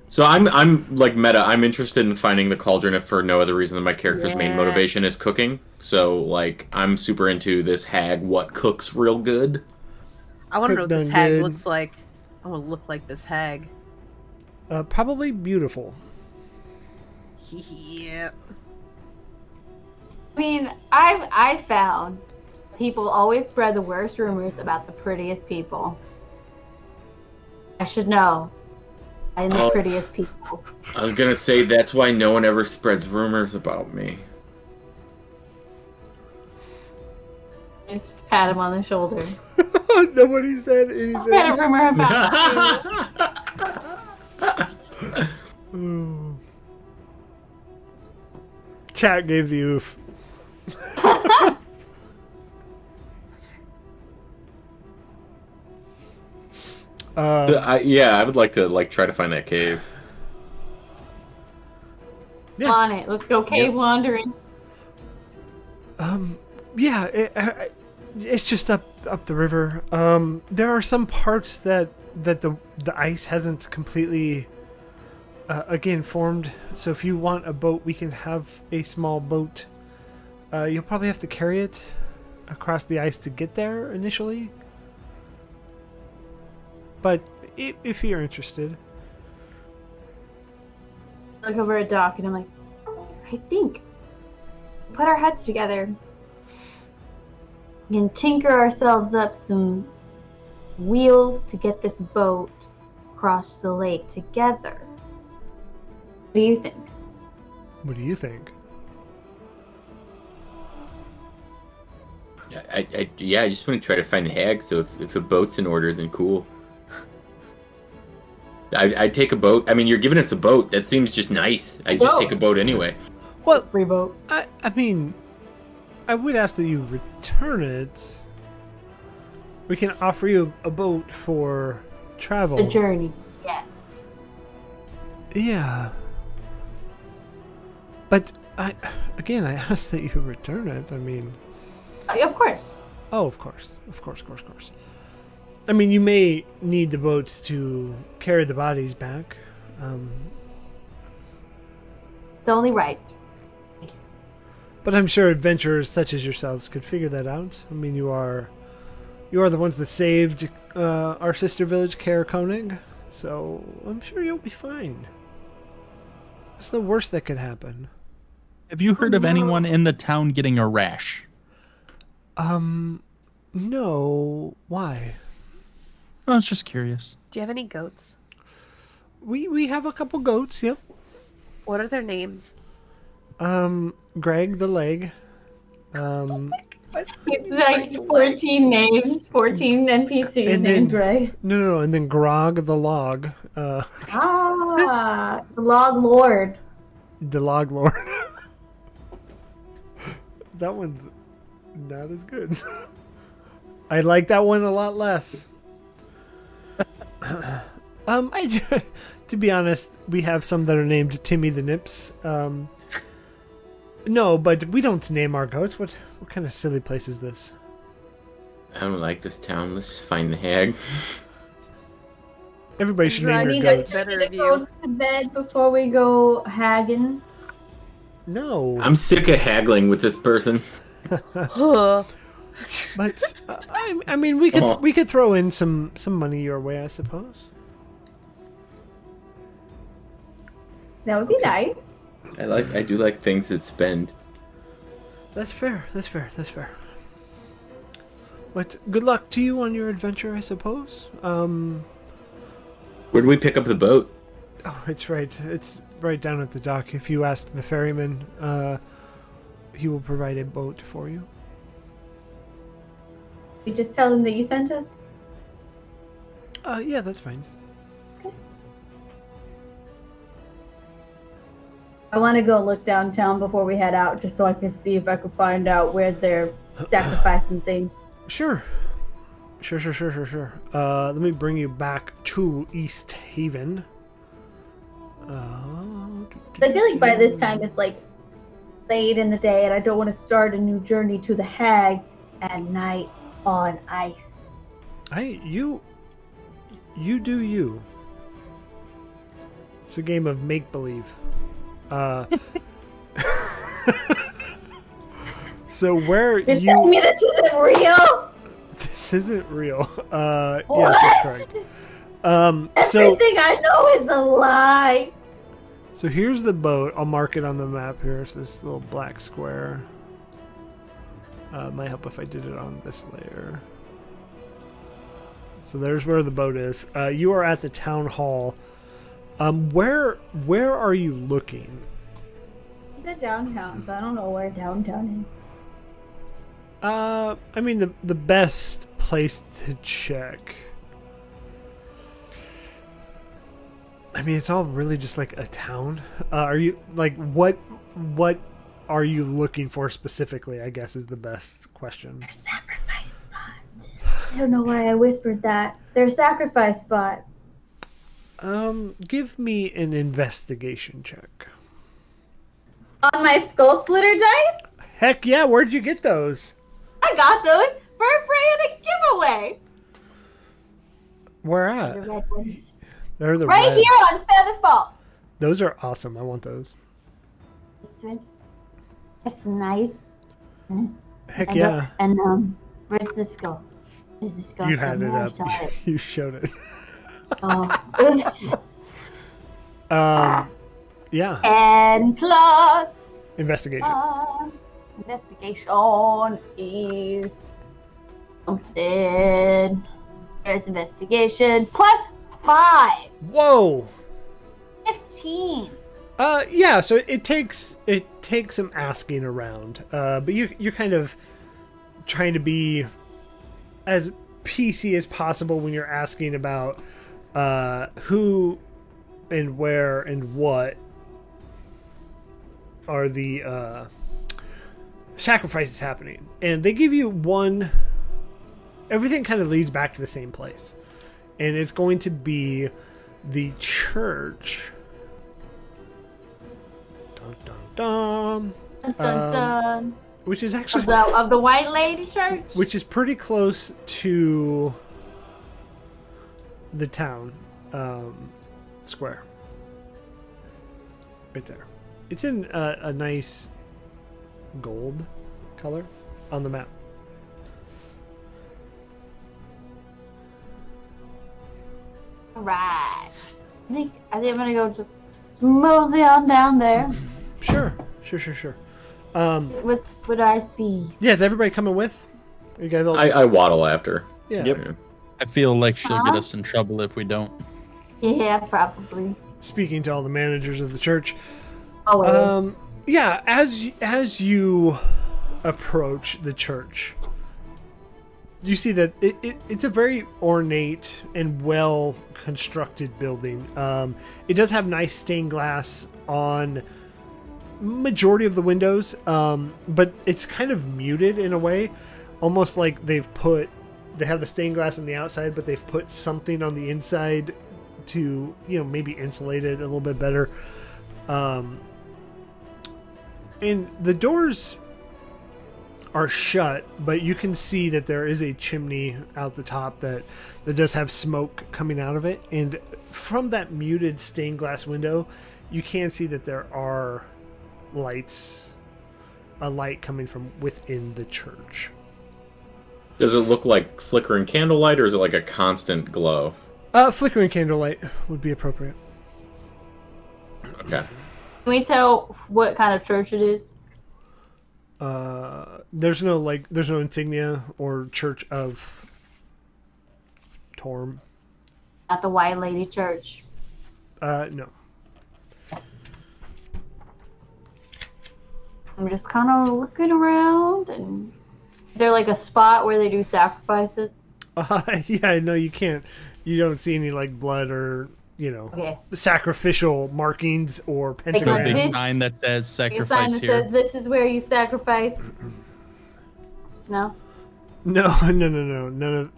So I'm like meta. I'm interested in finding the cauldron if for no other reason than my character's main Yeah. motivation is cooking. So like I'm super into this hag. What cooks real good? I want to know what this Done hag good. looks like. I want to look like this hag. Probably beautiful. Yeah. I mean, I found people always spread the worst rumors about the prettiest people. I should know. I'm the Oh. prettiest people. I was gonna say that's why no one ever spreads rumors about me. Just pat him on the shoulder. Nobody said I had a anything. rumor about you. Ooh. Chat gave the oof. I would like to try to find that cave. Yeah. On it. Let's go cave wandering. Yeah, it's just up the river. There are some parts that the ice hasn't completely again formed. So if you want a boat, we can have a small boat. You'll probably have to carry it across the ice to get there initially. But if you're interested. I look over at Doc and I'm like, I think put our heads together and tinker ourselves up some wheels to get this boat across the lake together. What do you think? What do you think? I just want to try to find the hag. So if a boat's in order, then cool. I'd take a boat. I mean, you're giving us a boat. That seems just nice. I'd just take a boat anyway. Well, Free boat. I mean, I would ask that you return it. We can offer you a boat for travel. The journey. Yes. Yeah. But I asked that you return it. I mean. Of course. Oh, of course. I mean, you may need the boats to carry the bodies back. It's only right. But I'm sure adventurers such as yourselves could figure that out. I mean, you are the ones that saved our sister village, Kaer Konig, so I'm sure you'll be fine. What's the worst that could happen? Have you heard of anyone in the town getting a rash? No. Why? I was just curious. Do you have any goats? We have a couple goats, yep. What are their names? Greg the leg. It's like 14 names, 14 NPCs And named then- Ray. No, and then Grog the log. The Log Lord. The log lord. That one's not as good. I like that one a lot less. To be honest, we have some that are named Timmy the Nips. No, but we don't name our goats. What kind of silly place is this? I don't like this town. Let's just find the hag. Everybody should name need their to goats. better Should we review. go to bed before we go hagging? No, I'm sick of haggling with this person. Huh. but I mean, we could throw in some money your way, I suppose. That would be nice. I do like things that spend. That's fair. But good luck to you on your adventure, I suppose. Where do we pick up the boat? Oh, it's right. It's right down at the dock. If you ask the ferryman, he will provide a boat for you. We just tell them that you sent us. Yeah, that's fine. I want to go look downtown before we head out, just so I can see if I can find out where they're sacrificing things. Sure. Let me bring you back to East Haven. I feel like by this time it's like late in the day, and I don't want to start a new journey to the Hag at night on ice. You do you. It's a game of make believe. So where You're you? telling me this isn't real? This isn't real. What? Yes, that's correct. So Everything I know is a lie. So here's the boat. I'll mark it on the map here. It's this little black square. Might help if I did it on this layer. So there's where the boat is. You are at the town hall. Where are you looking? You said downtown, so I don't know where downtown is. I mean the best place to check. I mean, it's all really just like a town. Are you like what are you looking for specifically? I guess is the best question. Sacrifice spot. I don't know why I whispered that. Their sacrifice spot. Give me an investigation check. On my skull splitter dice? Heck yeah, where'd you get those? I got those for a giveaway. Where The at? red ones. They're the Right red. here on FeatherFall. Those are awesome. I want those. It's nice. Heck And, yeah. Where's the skull? There's the skull. You had it somewhere. I up. saw it. You showed it. Oh, oops. Yeah. And plus, Investigation. investigation is something. There's investigation plus 5. Whoa. 15. Yeah. So it takes some asking around, but you're kind of trying to be as PC as possible when you're asking about who and where and what are the sacrifices happening, and they give you one. Everything kind of leads back to the same place, and it's going to be the church. Dun, dun, dun. Dun, dun, dun. Which is actually Of the White Lady Church? which is pretty close to the town square. Right there. It's in a nice gold color on the map. Right. I think I'm gonna go just mosey on down there. Sure. What would I see? Yeah, is everybody coming with? Are you guys all I waddle after. yeah. Yep. I feel like she'll get Huh? us in trouble if we don't. Yeah, probably. Speaking to all the managers of the church. Always. Yeah, as you approach the church, you see that it's a very ornate and well constructed building. It does have nice stained glass on majority of the windows, but it's kind of muted in a way, almost like they have the stained glass on the outside, but they've put something on the inside to maybe insulate it a little bit better. And the doors are shut, but you can see that there is a chimney out the top that does have smoke coming out of it. And from that muted stained glass window, you can see that there are lights, a light coming from within the church. Does it look like flickering candlelight, or is it like a constant glow? Flickering candlelight would be appropriate. Okay. Can we tell what kind of church it is? There's no insignia or church of Torm. At the White Lady Church. No. I'm just kind of looking around, and is there like a spot where they do sacrifices? Yeah, no, you can't. You don't see any blood or Okay. sacrificial markings or No Like big pentagrams. this? sign that says Like a sign sacrifice that here. says this is where you sacrifice. No. No.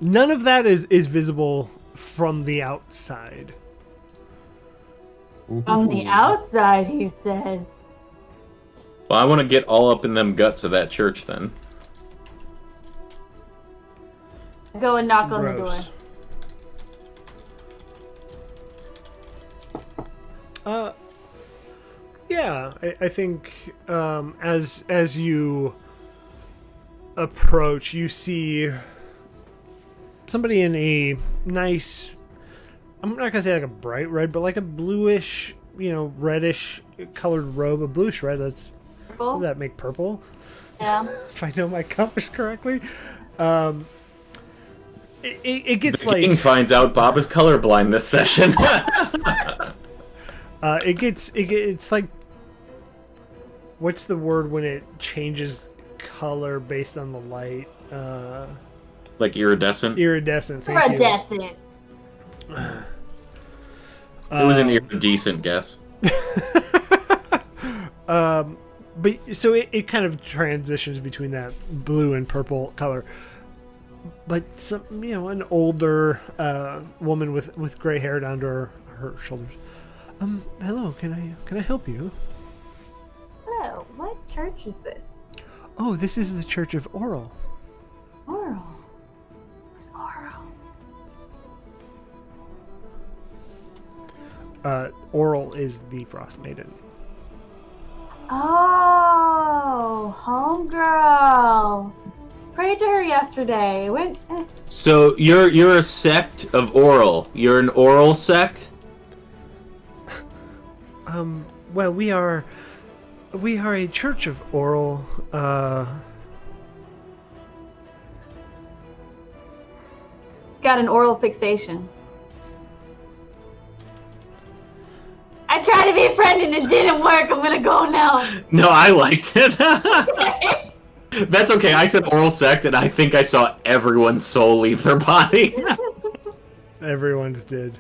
None of that is visible from the outside. On the outside, he says. Well, I want to get all up in them guts of that church then. Go and knock on the door. Gross. Yeah, I think as you approach, you see somebody in a nice, I'm not gonna say like a bright red, but like a bluish, reddish colored robe, a bluish red. Does Purple? that make purple? Yeah. If I know my colors correctly. It gets The king finds out Bob is colorblind this session. It's like, what's the word when it changes color based on the light? Like iridescent? Iridescent. Thank you. Iridescent. It was an iridescent guess. But so it kind of transitions between that blue and purple color. but some, an older woman with gray hair down to her shoulders. Hello, can I help you? Hello, what church is this? Oh, this is the Church of Oral. Oral. Who's Oral? Oral is the Frostmaiden. Oh, homegirl. Prayed to her yesterday. So you're a sect of Oral. You're an Oral sect? Well, we are a church of Oral. Got an oral fixation. I tried to be a friend and it didn't work. I'm gonna go now. No, I liked it. That's okay. I said Oral sect, and I think I saw everyone's soul leave their body. Everyone's did.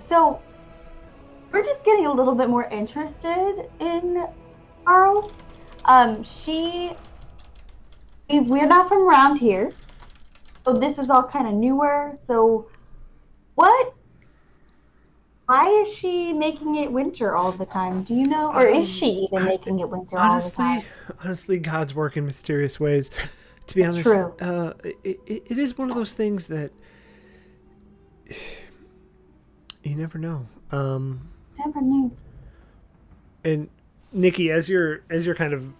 So we're just getting a little bit more interested in Arl. We're not from around here, so this is all kind of newer. So why is she making it winter all the time? Do you know? Or is she even making it winter all the time? Honestly, God's work in mysterious ways. To be honest, true. It is one of those things that you never know. Never knew. And Nikki, as you're kind of,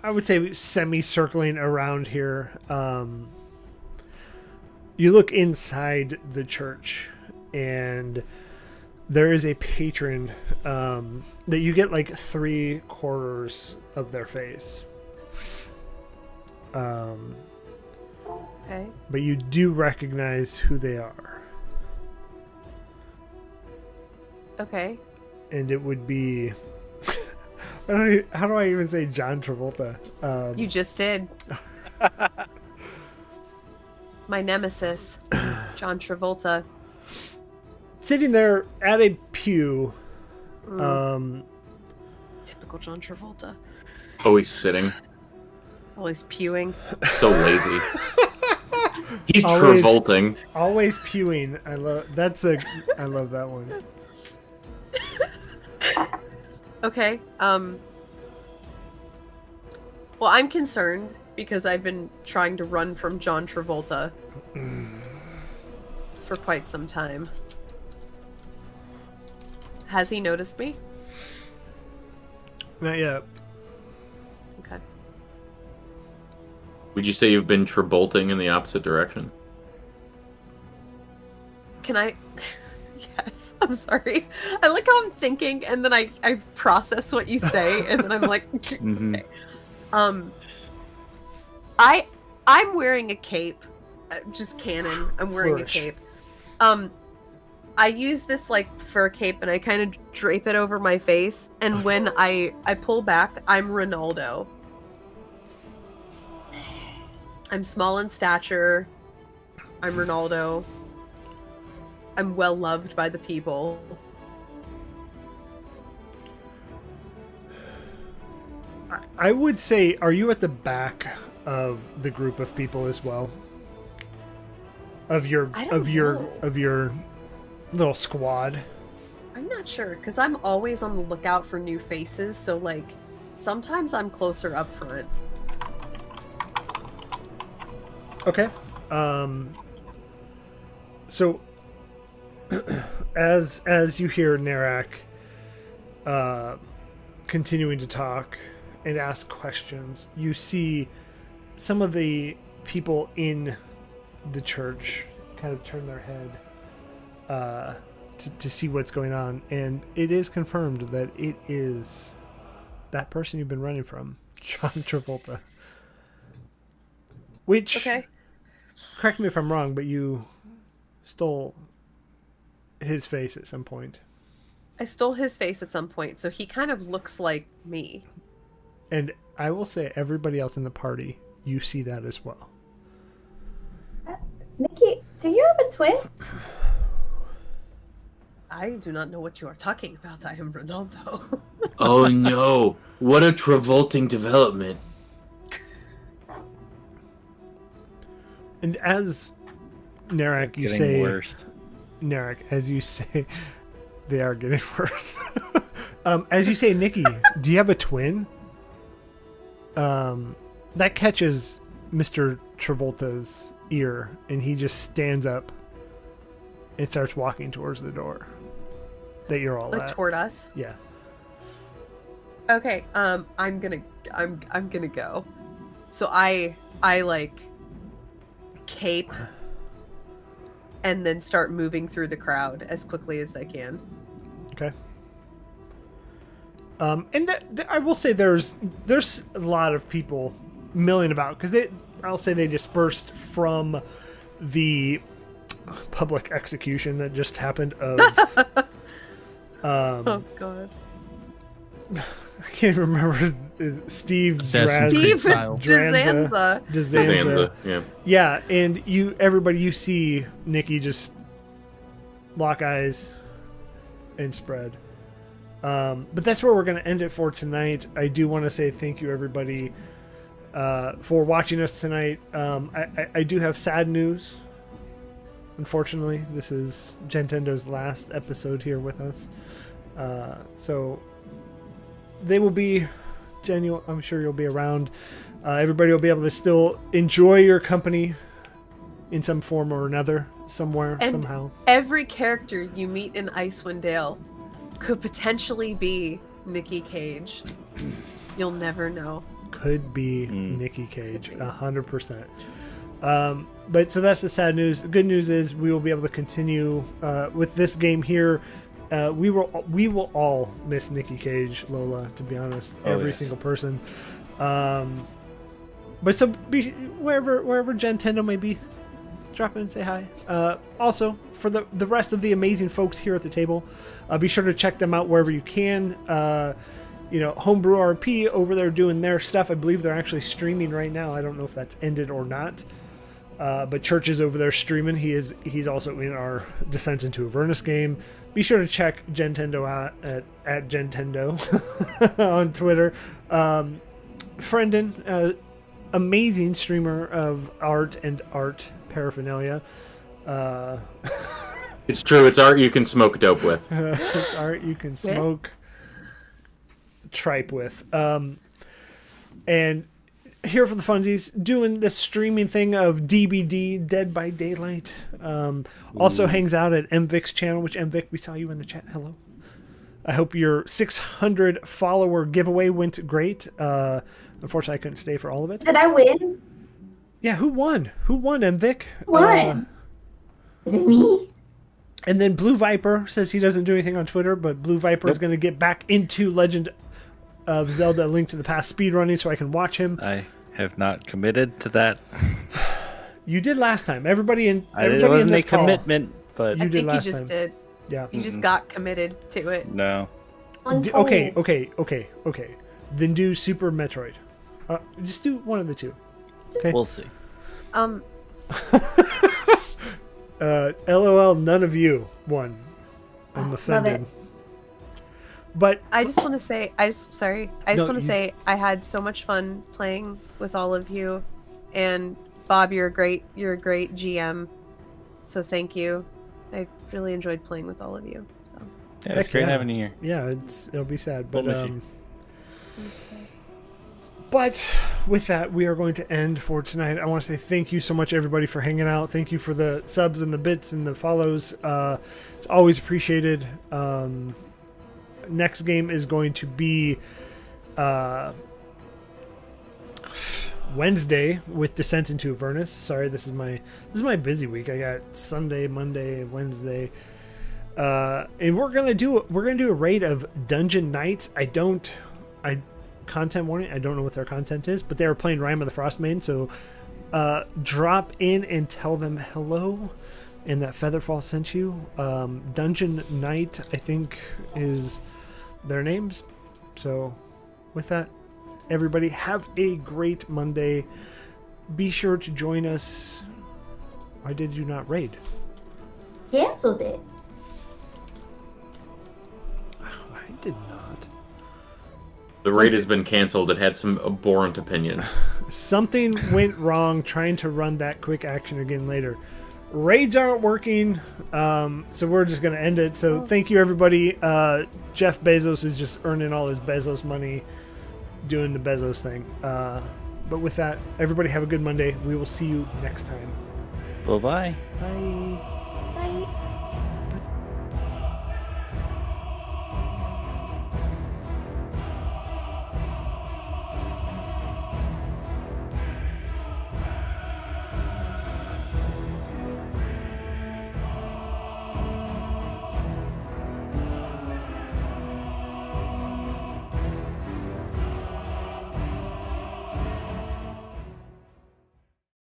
I would say semi-circling around here, you look inside the church, and there is a patron that you get like 3/4 of their face. Okay. But you do recognize who they are. Okay. And it would be... how do I even say John Travolta? You just did. My nemesis, John Travolta. Sitting there at a pew. Typical John Travolta. Always sitting. Always pewing. So lazy. He's Always- Travolting. Always pewing. I love that one. Okay. Well, I'm concerned because I've been trying to run from John Travolta for quite some time. Has he noticed me? Not yet. Okay. Would you say you've been Travolting in the opposite direction? Can I? Yes. I'm sorry. I like how I'm thinking, and then I process what you say, and then I'm like, Mm-hmm. okay. I'm wearing a cape. Just canon. I'm wearing Flourish. a cape. I use this like fur cape, and I kind of drape it over my face, and when I pull back, I'm Ronaldo. I'm small in stature. I'm Ronaldo. I'm well loved by the people. I would say, are you at the back of the group of people as well? Of your I don't your little squad. I'm not sure, because I'm always on the lookout for new faces, so like sometimes I'm closer up front. Okay. So as you hear Narak continuing to talk and ask questions, you see some of the people in the church kind of turn their head to see what's going on, and it is confirmed that it is that person you've been running from, John Travolta. Which, Okay. correct me if I'm wrong, but you stole his face at some point. I stole his face at some point, so he kind of looks like me. And I will say, everybody else in the party, you see that as well. Nikki, do you have a twin? I do not know what you are talking about. I am Ronaldo. Oh no! What a travolting development. And as Narek, you Getting say, worse. Narek, as you say, they are getting worse. As you say, Nikki, do you have a twin? That catches Mr. Travolta's ear, and he just stands up and starts walking towards the door that you're all Like at. toward us. Yeah. Okay. I'm gonna go. So I like cape and then start moving through the crowd as quickly as I can. Okay. And I will say there's a lot of people milling about because I'll say they dispersed from the public execution that just happened of Oh god. I can't even remember his Steve Assassin's Creed Steve style. Dzanza. Dzanza. Yeah. Yeah, and everybody you see Nikki just lock eyes and spread. But that's where we're going to end it for tonight. I do want to say thank you, everybody, for watching us tonight. I do have sad news. Unfortunately, this is Gentendo's last episode here with us. So they will be genuine. I'm sure you'll be around. Everybody will be able to still enjoy your company in some form or another, somewhere, And somehow. every character you meet in Icewind Dale could potentially be Nicky Cage. You'll never know. Could be Nicky Cage, 100%. But so that's the sad news. The good news is we will be able to continue with this game here. We will all miss Nicky Cage, Lola. To be honest, every single person. But so wherever Gentendo may be, drop in and say hi. Also, for the rest of the amazing folks here at the table, be sure to check them out wherever you can. Homebrew RP over there doing their stuff. I believe they're actually streaming right now. I don't know if that's ended or not. But Church is over there streaming. He's also in our Descent into Avernus game. Be sure to check Gentendo out at Gentendo on Twitter. Friendin, amazing streamer of art and art paraphernalia. It's true. It's art you can smoke dope with. It's art you can smoke tripe with. And here for the funsies, doing this streaming thing of DBD, Dead by Daylight. Also hangs out at MVic's channel, which MVic, we saw you in the chat. Hello. I hope your 600 follower giveaway went great. Unfortunately, I couldn't stay for all of it. Did I win? Yeah, who won? Who won, MVic? What? Is it me? And then Blue Viper says he doesn't do anything on Twitter, but Blue Viper is going to get back into Legend of Zelda: Link to the Past speedrunning so I can watch him. I have not committed to that. You did last time. Everybody in It wasn't this a call, commitment, but You I did think you last just time. did. Yeah. You just got committed to it. no. Okay. Then do Super Metroid. Just do one of the two. Okay. We'll see. LOL, none of you won. I'm offended. it. But I just want to say, I just No, want to say I had so much fun playing with all of you, and Bob, you're a great GM, so thank you. I really enjoyed playing with all of you. So Yeah, it's great yeah. having you here. yeah, it'll be sad. But We'll miss you. But with that, we are going to end for tonight. I want to say thank you so much, everybody, for hanging out. Thank you for the subs and the bits and the follows. It's always appreciated. Next game is going to be Wednesday with Descent into Avernus. Sorry, this is my busy week. I got Sunday, Monday, Wednesday. And we're gonna do a raid of Dungeon Knights. Content warning, I don't know what their content is, but they are playing Rime of the Frostmaiden, so drop in and tell them hello and that FeatherFall sent you. Dungeon Knight, I think, is their names. So with that, everybody have a great Monday. Be sure to join us. Why did you not raid? Canceled it. did not. The raid has been canceled. It had some abhorrent opinions. Something went wrong trying to run that quick action again later. Raids aren't working, so we're just going to end it. So thank you, everybody. Jeff Bezos is just earning all his Bezos money doing the Bezos thing. But with that, everybody have a good Monday. We will see you next time. Bye-bye. Bye.